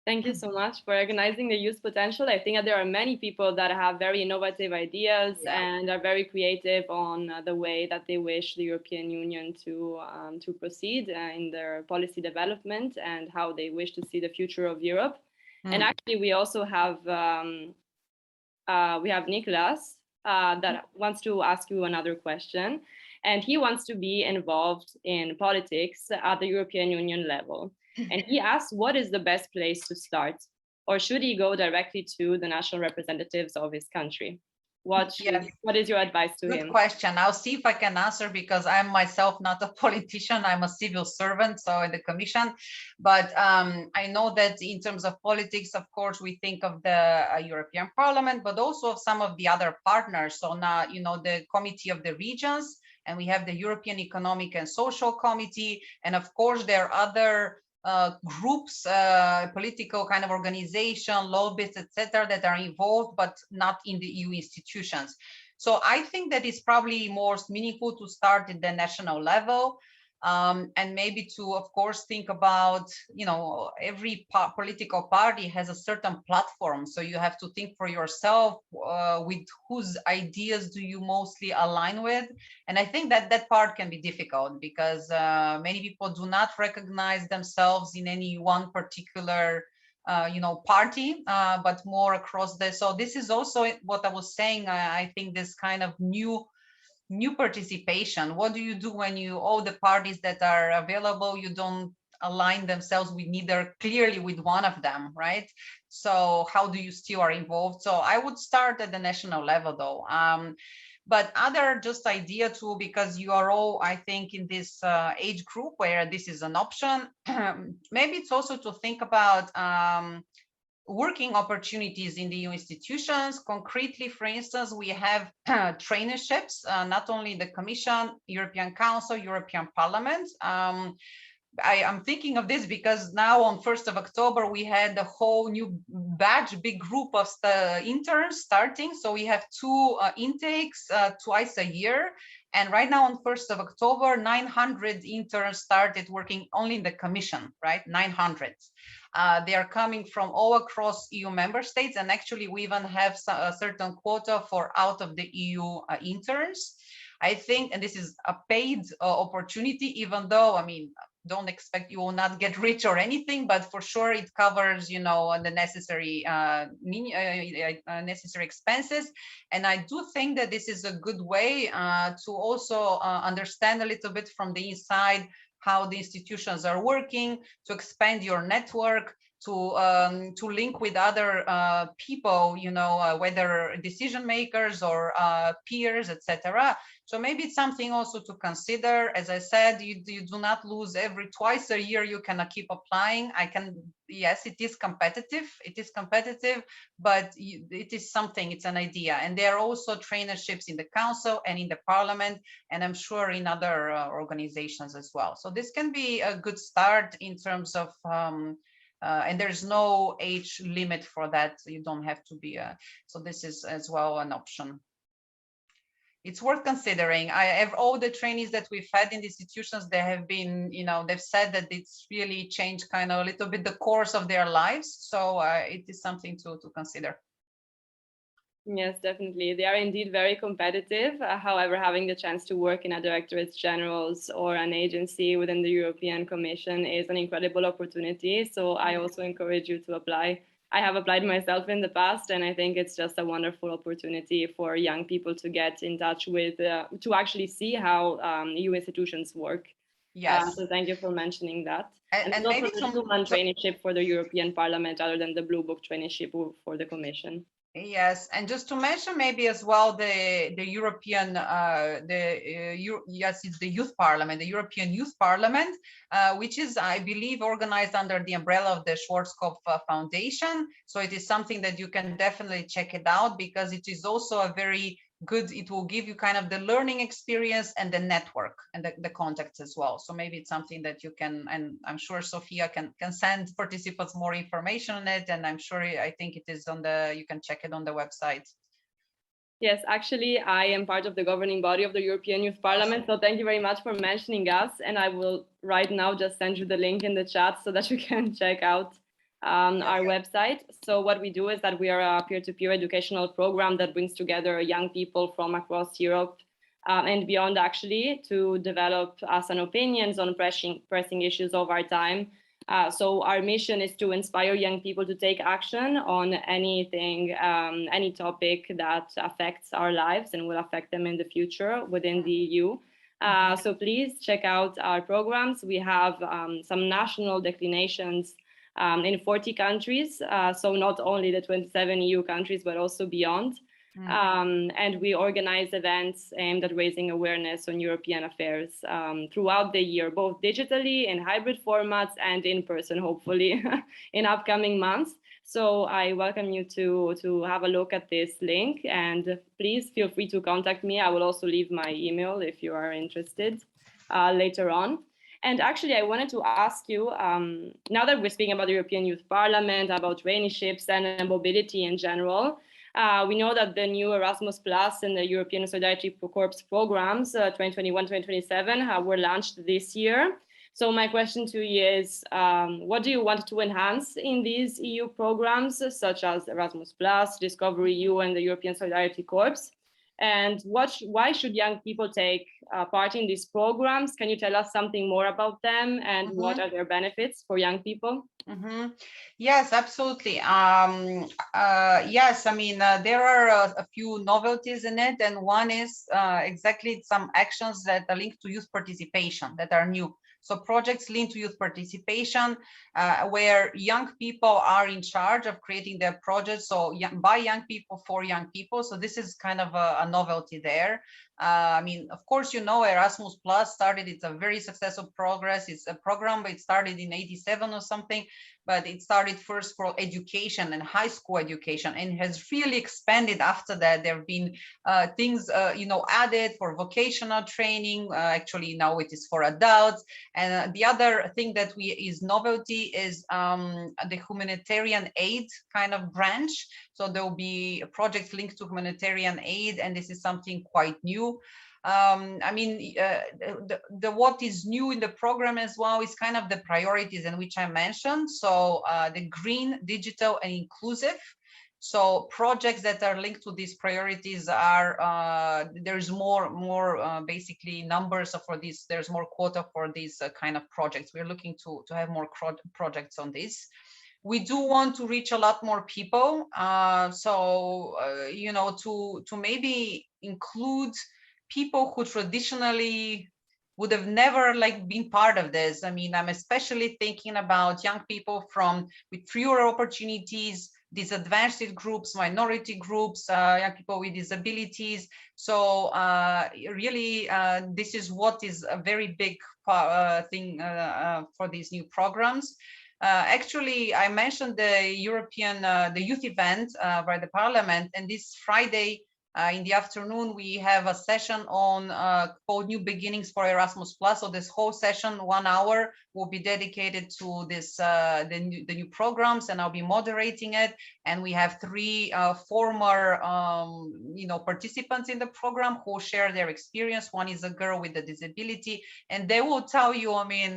Thank you so much for recognizing the youth potential. I think that there are many people that have very innovative ideas and are very creative on the way that they wish the European Union to proceed in their policy development and how they wish to see the future of Europe. And actually, we also have Nicholas that wants to ask you another question, and he wants to be involved in politics at the European Union level. And he asks, what is the best place to start? Or should he go directly to the national representatives of his country? What is your advice to him? Good question. I'll see if I can answer, because I'm myself not a politician. I'm a civil servant, so in the commission. But I know that in terms of politics, of course, we think of the European Parliament, but also of some of the other partners. So now, you know, the Committee of the Regions, and we have the European Economic and Social Committee. And of course, there are other groups, political kind of organization, lobbyists, etc., that are involved, but not in the EU institutions. So I think that it's probably most meaningful to start at the national level, and maybe to, of course, think about, you know, every political party has a certain platform. So you have to think for yourself with whose ideas do you mostly align with. And I think that that part can be difficult, because many people do not recognize themselves in any one particular you know, party, but more across the. So this is also what I was saying. I think this kind of new participation. What do you do when all the parties that are available, you don't align themselves with neither clearly with one of them, right? So how do you still are involved? So I would start at the national level though. But other just idea too, because you are all, I think, in this age group where this is an option. Maybe it's also to think about working opportunities in the EU institutions. Concretely, for instance, we have traineeships, not only the Commission, European Council, European Parliament. I'm thinking of this because now on 1st of October, we had a whole new batch, big group of interns starting. So we have 2 intakes twice a year. And right now on 1st of October, 900 interns started working only in the Commission, right? 900. They are coming from all across EU member states. And actually, we even have a certain quota for out of the EU interns. I think, and this is a paid opportunity, even though, I mean, don't expect you will not get rich or anything, but for sure it covers, you know, the necessary necessary expenses. And I do think that this is a good way to also understand a little bit from the inside how the institutions are working, to expand your network. to link with other people, you know, whether decision makers or peers, etc. So maybe it's something also to consider. As I said, you do not lose twice a year. You can keep applying. Yes, it is competitive. It is competitive, but it is something. It's an idea, and there are also traineeships in the council and in the parliament, and I'm sure in other organizations as well. So this can be a good start in terms of. And there's no age limit for that. You don't have to be so this is as well an option. It's worth considering. I have all the trainees that we've had in the institutions, they have been, you know, they've said that it's really changed kind of a little bit the course of their lives. So it is something to consider. Yes, definitely. They are indeed very competitive. However, having the chance to work in a directorates generals or an agency within the European Commission is an incredible opportunity. So I also encourage you to apply. I have applied myself in the past, and I think it's just a wonderful opportunity for young people to get in touch with, to actually see how EU institutions work. Yes. So thank you for mentioning that. And maybe also the Schumann traineeship for the European Parliament, other than the Blue Book traineeship for the Commission. Yes, and just to mention maybe as well the European yes, it's the Youth Parliament, the European Youth Parliament, which is, I believe, organized under the umbrella of the Schwarzkopf Foundation. So it is something that you can definitely check it out, because it is also a very good, it will give you kind of the learning experience and the network and the contacts as well. So maybe it's something that you can, and I'm sure Sophia can send participants more information on it. And I'm sure, I think it is on you can check it on the website. Yes, actually, I am part of the governing body of the European Youth Parliament. So thank you very much for mentioning us. And I will right now just send you the link in the chat so that you can check out our website. So what we do is that we are a peer-to-peer educational program that brings together young people from across Europe and beyond, actually, to develop some opinions on pressing issues of our time. So our mission is to inspire young people to take action on anything, any topic that affects our lives and will affect them in the future within the EU. So please check out our programs. We have some national declinations in 40 countries, so not only the 27 EU countries, but also beyond. And we organize events aimed at raising awareness on European affairs throughout the year, both digitally, in hybrid formats, and in person, hopefully, in upcoming months. So I welcome you to have a look at this link, and please feel free to contact me. I will also leave my email if you are interested later on. And actually, I wanted to ask you, now that we're speaking about the European Youth Parliament, about traineeships and mobility in general, we know that the new Erasmus Plus and the European Solidarity Corps programs, 2021-2027, were launched this year. So my question to you is, what do you want to enhance in these EU programs, such as Erasmus Plus, Discovery EU, and the European Solidarity Corps? And why should young people take part in these programs? Can you tell us something more about them, and what are their benefits for young people? Yes, absolutely. Yes, I mean, there are a few novelties in it, and one is exactly some actions that are linked to youth participation that are new. So projects linked to youth participation, where young people are in charge of creating their projects. So by young people, for young people. So this is kind of a novelty there. I mean, of course, you know, Erasmus Plus started, it's a very successful progress. It's a program, but it started in '87 or something, but it started first for education and high school education, and has really expanded after that. There have been things, you know, added for vocational training. Actually, now it is for adults. And the other thing that is novelty is the humanitarian aid kind of branch. So there will be projects linked to humanitarian aid, and this is something quite new. I mean, what is new in the program as well is kind of the priorities in which I mentioned. So the green, digital, and inclusive. So projects that are linked to these priorities are, there's more basically numbers for this. There's more quota for these kind of projects. We're looking to have more projects on this. We do want to reach a lot more people. You know, to maybe include people who traditionally would have never like been part of this. I mean, I'm especially thinking about young people with fewer opportunities, disadvantaged groups, minority groups, young people with disabilities. So really, this is what is a very big thing for these new programs. Actually, I mentioned the the youth event by the Parliament, and this Friday in the afternoon, we have a session on called New Beginnings for Erasmus Plus. So this whole session, 1 hour, will be dedicated to this the new programs, and I'll be moderating it. And we have 3 former participants in the program who share their experience. One is a girl with a disability, and they will tell you, I mean,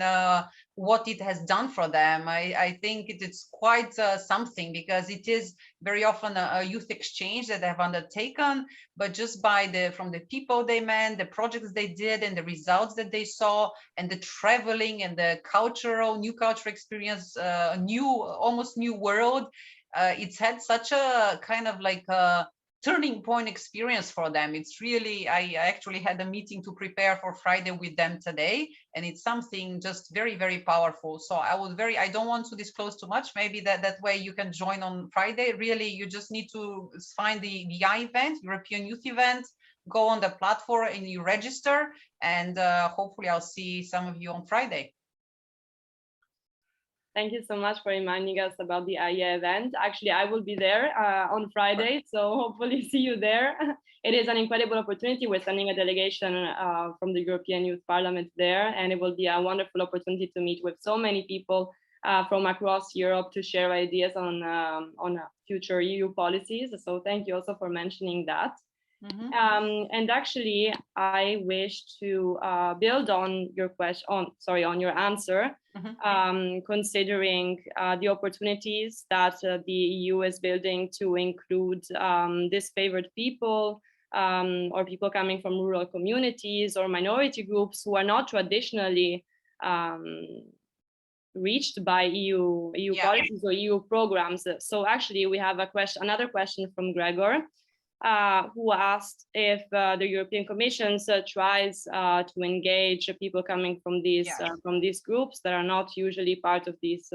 what it has done for them. I think it's quite something, because it is very often a youth exchange that they have undertaken, but just from the people they met, the projects they did, and the results that they saw, and the traveling and the new cultural experience, almost new world. It's had such a kind of like a turning point experience for them. It's really, I actually had a meeting to prepare for Friday with them today, and it's something just very, very powerful. So I don't want to disclose too much. Maybe that way you can join on Friday. Really, you just need to find the event, European Youth Event, go on the platform and you register, and hopefully I'll see some of you on Friday. Thank you so much for reminding us about the AIE event. Actually, I will be there on Friday, so hopefully see you there. It is an incredible opportunity. We're sending a delegation from the European Youth Parliament there, and it will be a wonderful opportunity to meet with so many people from across Europe to share ideas on future EU policies. So thank you also for mentioning that. Mm-hmm. And actually, I wish to build on your question, on your answer, mm-hmm. Considering the opportunities that the EU is building to include disfavored people or people coming from rural communities or minority groups who are not traditionally reached by EU policies or EU programs. So actually, we have another question from Gregor. Who asked if the European Commission tries to engage people coming from these groups that are not usually part of these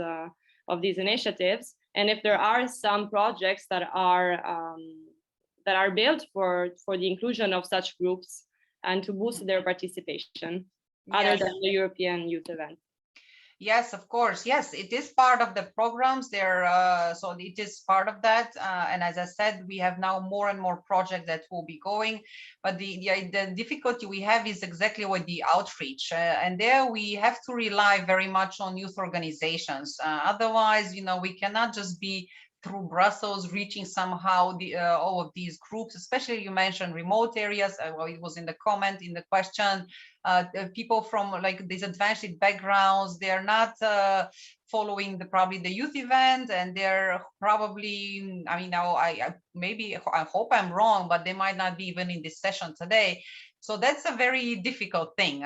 initiatives, and if there are some projects that are built for the inclusion of such groups and to boost their participation, other than the European Youth Event. Yes, of course. Yes, it is part of the programs there. So it is part of that. And as I said, we have now more and more projects that will be going. But the difficulty we have is exactly with the outreach. And there we have to rely very much on youth organizations. Otherwise, we cannot just be through Brussels reaching somehow all of these groups, especially you mentioned remote areas. Well, it was in the comment, in the question. People from like disadvantaged backgrounds, they are not following probably the youth event, and they're probably, I mean, now I hope I'm wrong, but they might not be even in this session today. So that's a very difficult thing.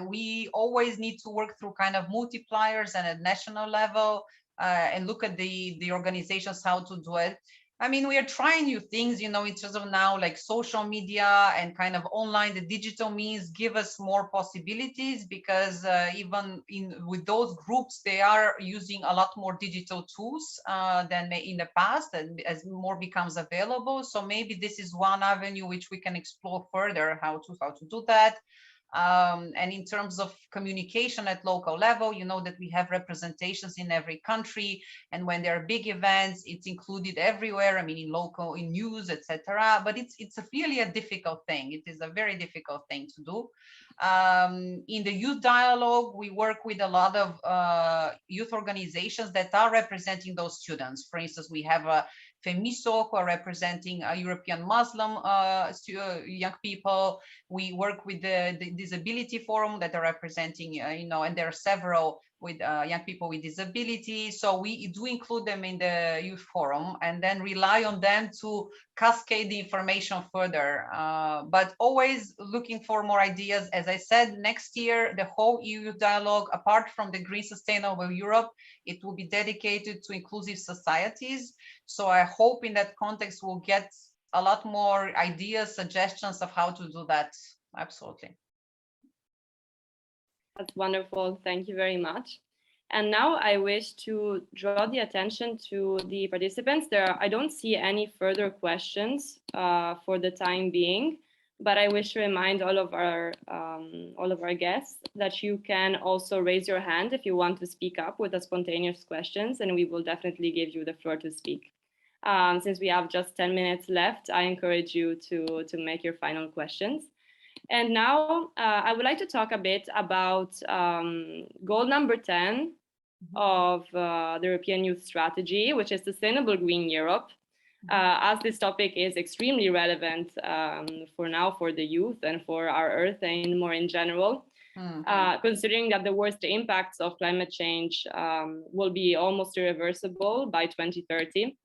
We always need to work through kind of multipliers and at national level and look at the organizations, how to do it. I mean, we are trying new things, in terms of now, like social media and kind of online, the digital means give us more possibilities, because even with those groups, they are using a lot more digital tools than in the past, and as more becomes available. So maybe this is one avenue which we can explore further, how to do that. And in terms of communication at local level, that we have representations in every country, and when there are big events, it's included everywhere. I mean, in news, etc. But it's really a difficult thing. It is a very difficult thing to do. In the youth dialogue, we work with a lot of youth organizations that are representing those students. For instance, we have a FEMISO, who are representing European Muslim young people. We work with the Disability Forum that are representing, and there are several with young people with disabilities. So we do include them in the youth forum, and then rely on them to cascade the information further. But always looking for more ideas. As I said, next year, the whole EU dialogue, apart from the Green Sustainable Europe, it will be dedicated to inclusive societies. So I hope in that context we'll get a lot more ideas, suggestions of how to do that. Absolutely. That's wonderful. Thank you very much. And now I wish to draw the attention to the participants. I don't see any further questions for the time being, but I wish to remind all of our guests that you can also raise your hand if you want to speak up with the spontaneous questions, and we will definitely give you the floor to speak. Since we have just 10 minutes left, I encourage you to make your final questions. And now I would like to talk a bit about goal number 10 of the European Youth Strategy, which is Sustainable Green Europe, as this topic is extremely relevant for now for the youth and for our Earth and more in general, considering that the worst impacts of climate change will be almost irreversible by 2030.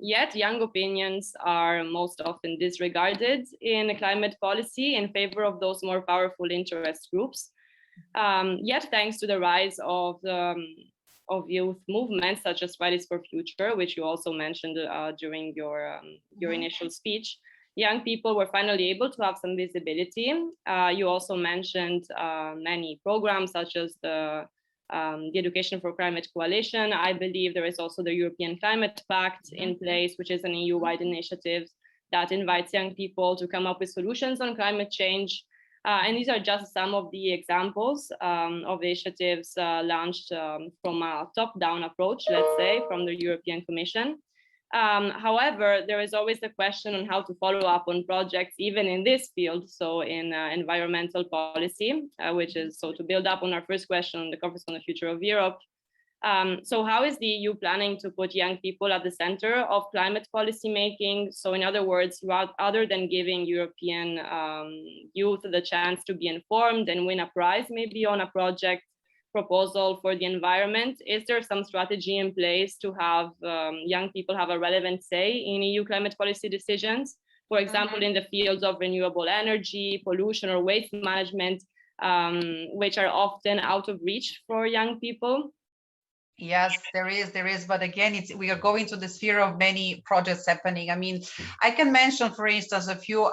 Yet young opinions are most often disregarded in climate policy in favor of those more powerful interest groups. Yet thanks to the rise of youth movements such as Fridays for Future, which you also mentioned during your initial speech, young people were finally able to have some visibility. You also mentioned many programs such as the Education for Climate Coalition. I believe there is also the European Climate Pact in place, which is an EU-wide initiative that invites young people to come up with solutions on climate change. And these are just some of the examples of initiatives launched from a top-down approach, let's say, from the European Commission. However, there is always the question on how to follow up on projects, even in this field, so in environmental policy, which is so to build up on our first question on the Conference on the Future of Europe. So how is the EU planning to put young people at the center of climate policy making? So in other words, other than giving European youth the chance to be informed and win a prize maybe on a project proposal for the environment, is there some strategy in place to have young people have a relevant say in EU climate policy decisions? For example, in the fields of renewable energy, pollution or waste management, which are often out of reach for young people? Yes, there is. But again, we are going to the sphere of many projects happening. I mean, I can mention, for instance, a few.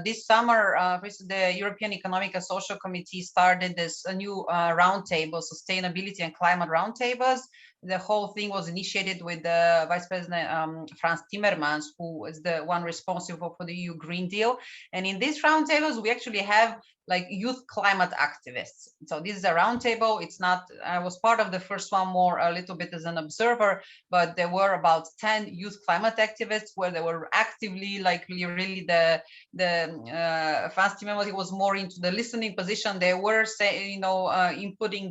This summer, the European Economic and Social Committee started this new roundtable, sustainability and climate roundtables. The whole thing was initiated with the Vice President Franz Timmermans, who is the one responsible for the EU Green Deal. And in these roundtables, we actually have like youth climate activists. So this is a roundtable. It's not, I was part of the first one more a little bit as an observer, but there were about 10 youth climate activists where they were actively, like really the Franz Timmermans, he was more into the listening position. They were saying, inputting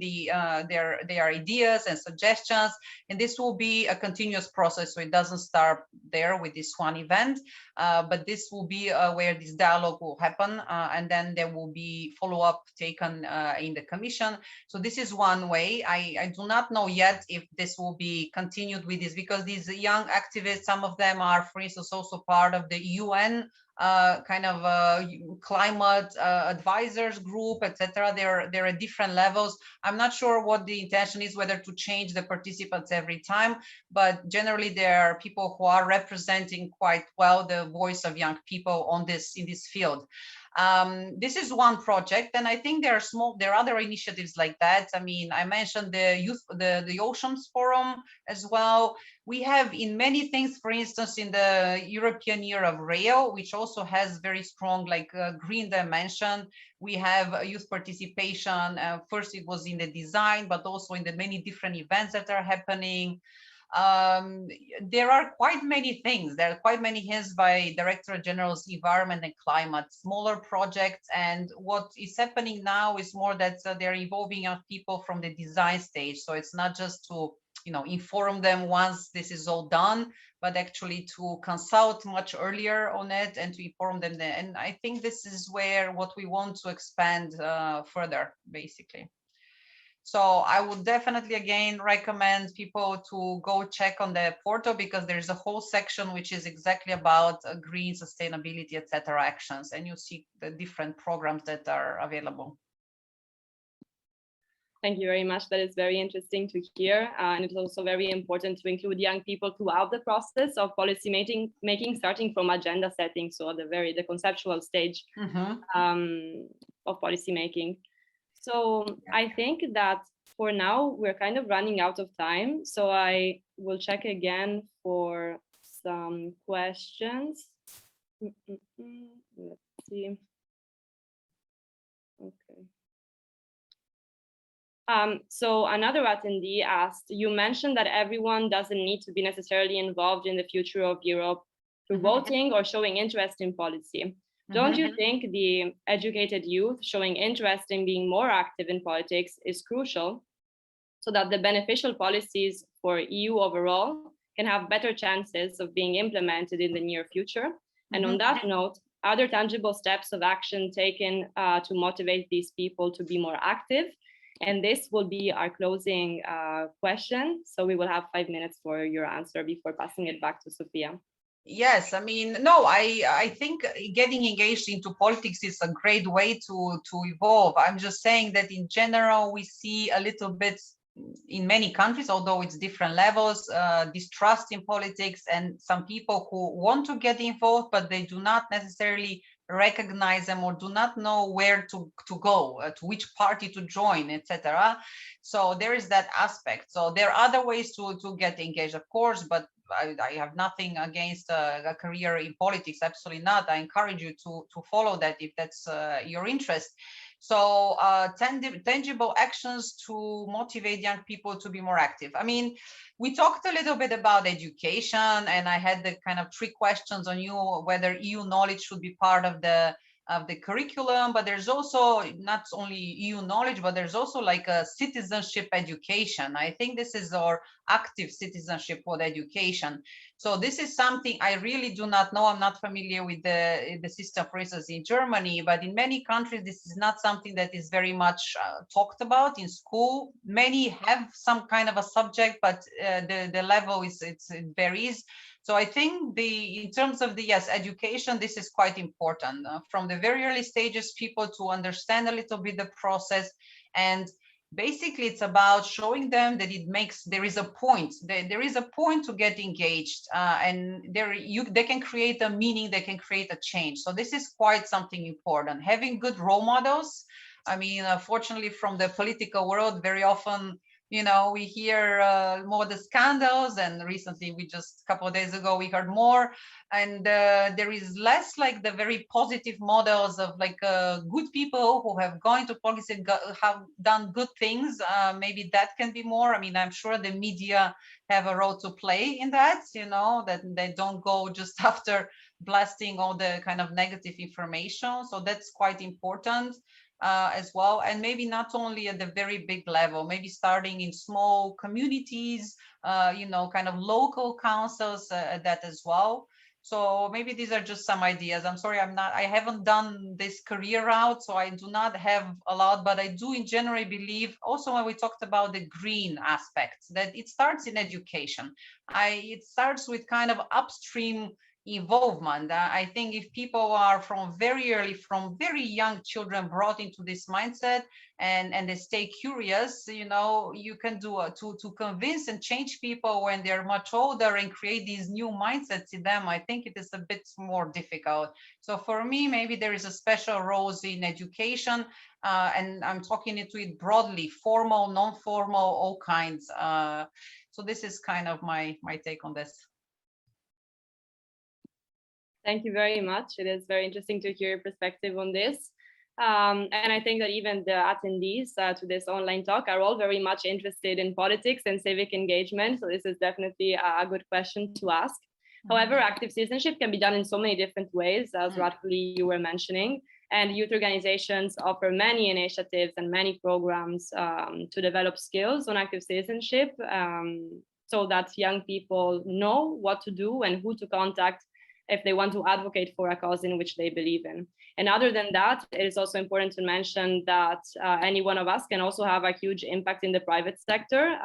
their ideas and suggestions. And this will be a continuous process. So it doesn't start there with this one event, but this will be where this dialogue will happen. And then there will be follow-up taken in the Commission. So this is one way. I do not know yet if this will be continued with this, because these young activists, some of them are, for instance, also part of the UN kind of climate advisors group, etc. They're at different levels. I'm not sure what the intention is, whether to change the participants every time, but generally there are people who are representing quite well the voice of young people in this field. This is one project, and I think there are other initiatives like that. I mean, I mentioned the Oceans Forum as well. We have in many things, for instance, in the European Year of Rail, which also has very strong green dimension. We have youth participation. First, it was in the design, but also in the many different events that are happening. There are quite many things. There are quite many hints by Director General's Environment and Climate, smaller projects. And what is happening now is more that they're involving young people from the design stage. So it's not just to inform them once this is all done, but actually to consult much earlier on it and to inform them then. And I think this is where what we want to expand further, basically. So I would definitely, again, recommend people to go check on the portal, because there's a whole section which is exactly about green sustainability, etc. actions, and you see the different programs that are available. Thank you very much. That is very interesting to hear. And it's also very important to include young people throughout the process of policy making, starting from agenda setting, so the conceptual stage of policy making. So I think that for now, we're kind of running out of time. So I will check again for some questions. Let's see. Okay. So another attendee asked, you mentioned that everyone doesn't need to be necessarily involved in the future of Europe through voting or showing interest in policy. Don't you think the educated youth showing interest in being more active in politics is crucial so that the beneficial policies for EU overall can have better chances of being implemented in the near future? And on that note, are there tangible steps of action taken to motivate these people to be more active? And this will be our closing question. So we will have 5 minutes for your answer before passing it back to Sophia. Yes, I mean, no, I think getting engaged into politics is a great way to evolve. I'm just saying that in general, we see a little bit in many countries, although it's different levels, distrust in politics, and some people who want to get involved, but they do not necessarily recognize them or do not know where to go, to which party to join, etc. So there is that aspect. So there are other ways to get engaged, of course, but I have nothing against a career in politics, absolutely not. I encourage you to follow that if that's your interest. So tangible actions to motivate young people to be more active. I mean, we talked a little bit about education, and I had the kind of 3 questions on you, whether EU knowledge should be part of the curriculum, but there's also not only EU knowledge, but there's also like a citizenship education. I think this is our active citizenship for education. So this is something I really do not know. I'm not familiar with the system, for instance, in Germany, but in many countries, this is not something that is very much talked about in school. Many have some kind of a subject, but the level it varies. So I think in terms of the education, this is quite important from the very early stages, people to understand a little bit the process. And basically it's about showing them that there is a point to get engaged, and they can create a meaning, they can create a change. So this is quite something important, having good role models. I mean, fortunately from the political world, very often we hear more the scandals, and recently a couple of days ago we heard more, and there is less like the very positive models of like good people who have gone to politics and have done good things. Maybe that can be more. I mean, I'm sure the media have a role to play in that, that they don't go just after blasting all the kind of negative information. So that's quite important. As well, and maybe not only at the very big level, maybe starting in small communities, kind of local councils, that as well. So maybe these are just some ideas. I'm sorry, I haven't done this career route, so I do not have a lot, but I do in general believe also when we talked about the green aspect, that it starts in education. It starts with kind of upstream involvement. I think if people are from very young children brought into this mindset, and they stay curious, you can do to convince and change people when they're much older and create these new mindsets in them. I think it is a bit more difficult. So for me, maybe there is a special role in education, and I'm talking into it broadly, formal, non-formal, all kinds. So this is kind of my take on this. Thank you very much. It is very interesting to hear your perspective on this. And I think that even the attendees to this online talk are all very much interested in politics and civic engagement. So this is definitely a good question to ask. However, active citizenship can be done in so many different ways, as rightfully you were mentioning. And youth organizations offer many initiatives and many programs to develop skills on active citizenship, so that young people know what to do and who to contact if they want to advocate for a cause in which they believe in. And other than that, it is also important to mention that any one of us can also have a huge impact in the private sector,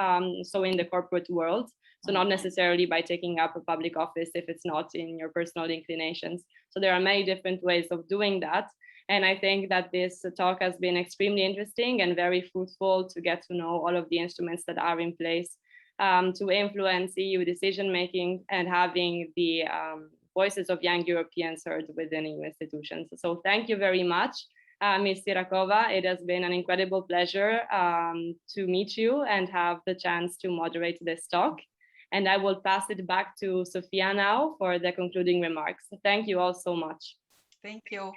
so in the corporate world. So not necessarily by taking up a public office if it's not in your personal inclinations. So there are many different ways of doing that. And I think that this talk has been extremely interesting and very fruitful to get to know all of the instruments that are in place to influence EU decision-making and having the voices of young Europeans heard within EU institutions. So thank you very much. Ms. Sirakova. It has been an incredible pleasure to meet you and have the chance to moderate this talk. And I will pass it back to Sophia now for the concluding remarks. Thank you all so much. Thank you.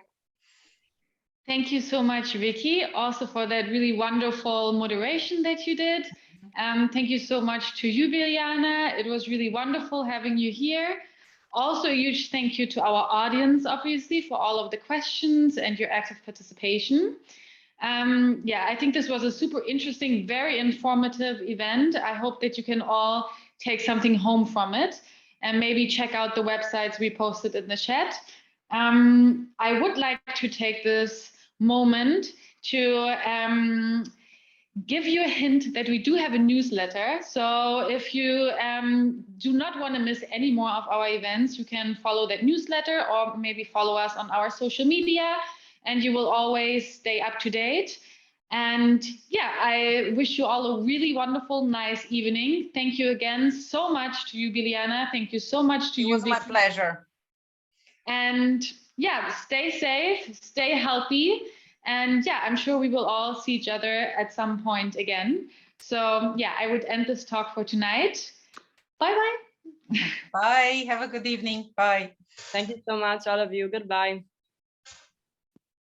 Thank you so much, Vicky, also for that really wonderful moderation that you did. Thank you so much to you, Biliana. It was really wonderful having you here. Also, a huge thank you to our audience, obviously, for all of the questions and your active participation. Yeah, I think this was a super interesting, very informative event. I hope that you can all take something home from it and maybe check out the websites we posted in the chat. I would like to take this moment to give you a hint that we do have a newsletter. So if you do not want to miss any more of our events, you can follow that newsletter or maybe follow us on our social media, and you will always stay up to date. And yeah, I wish you all a really wonderful, nice evening. Thank you again so much to you, Biliana. Thank you so much to you. It was my pleasure. And yeah, stay safe, stay healthy. And yeah, I'm sure we will all see each other at some point again. So yeah, I would end this talk for tonight. Bye-bye. Bye. Have a good evening. Bye. Thank you so much, all of you. Goodbye.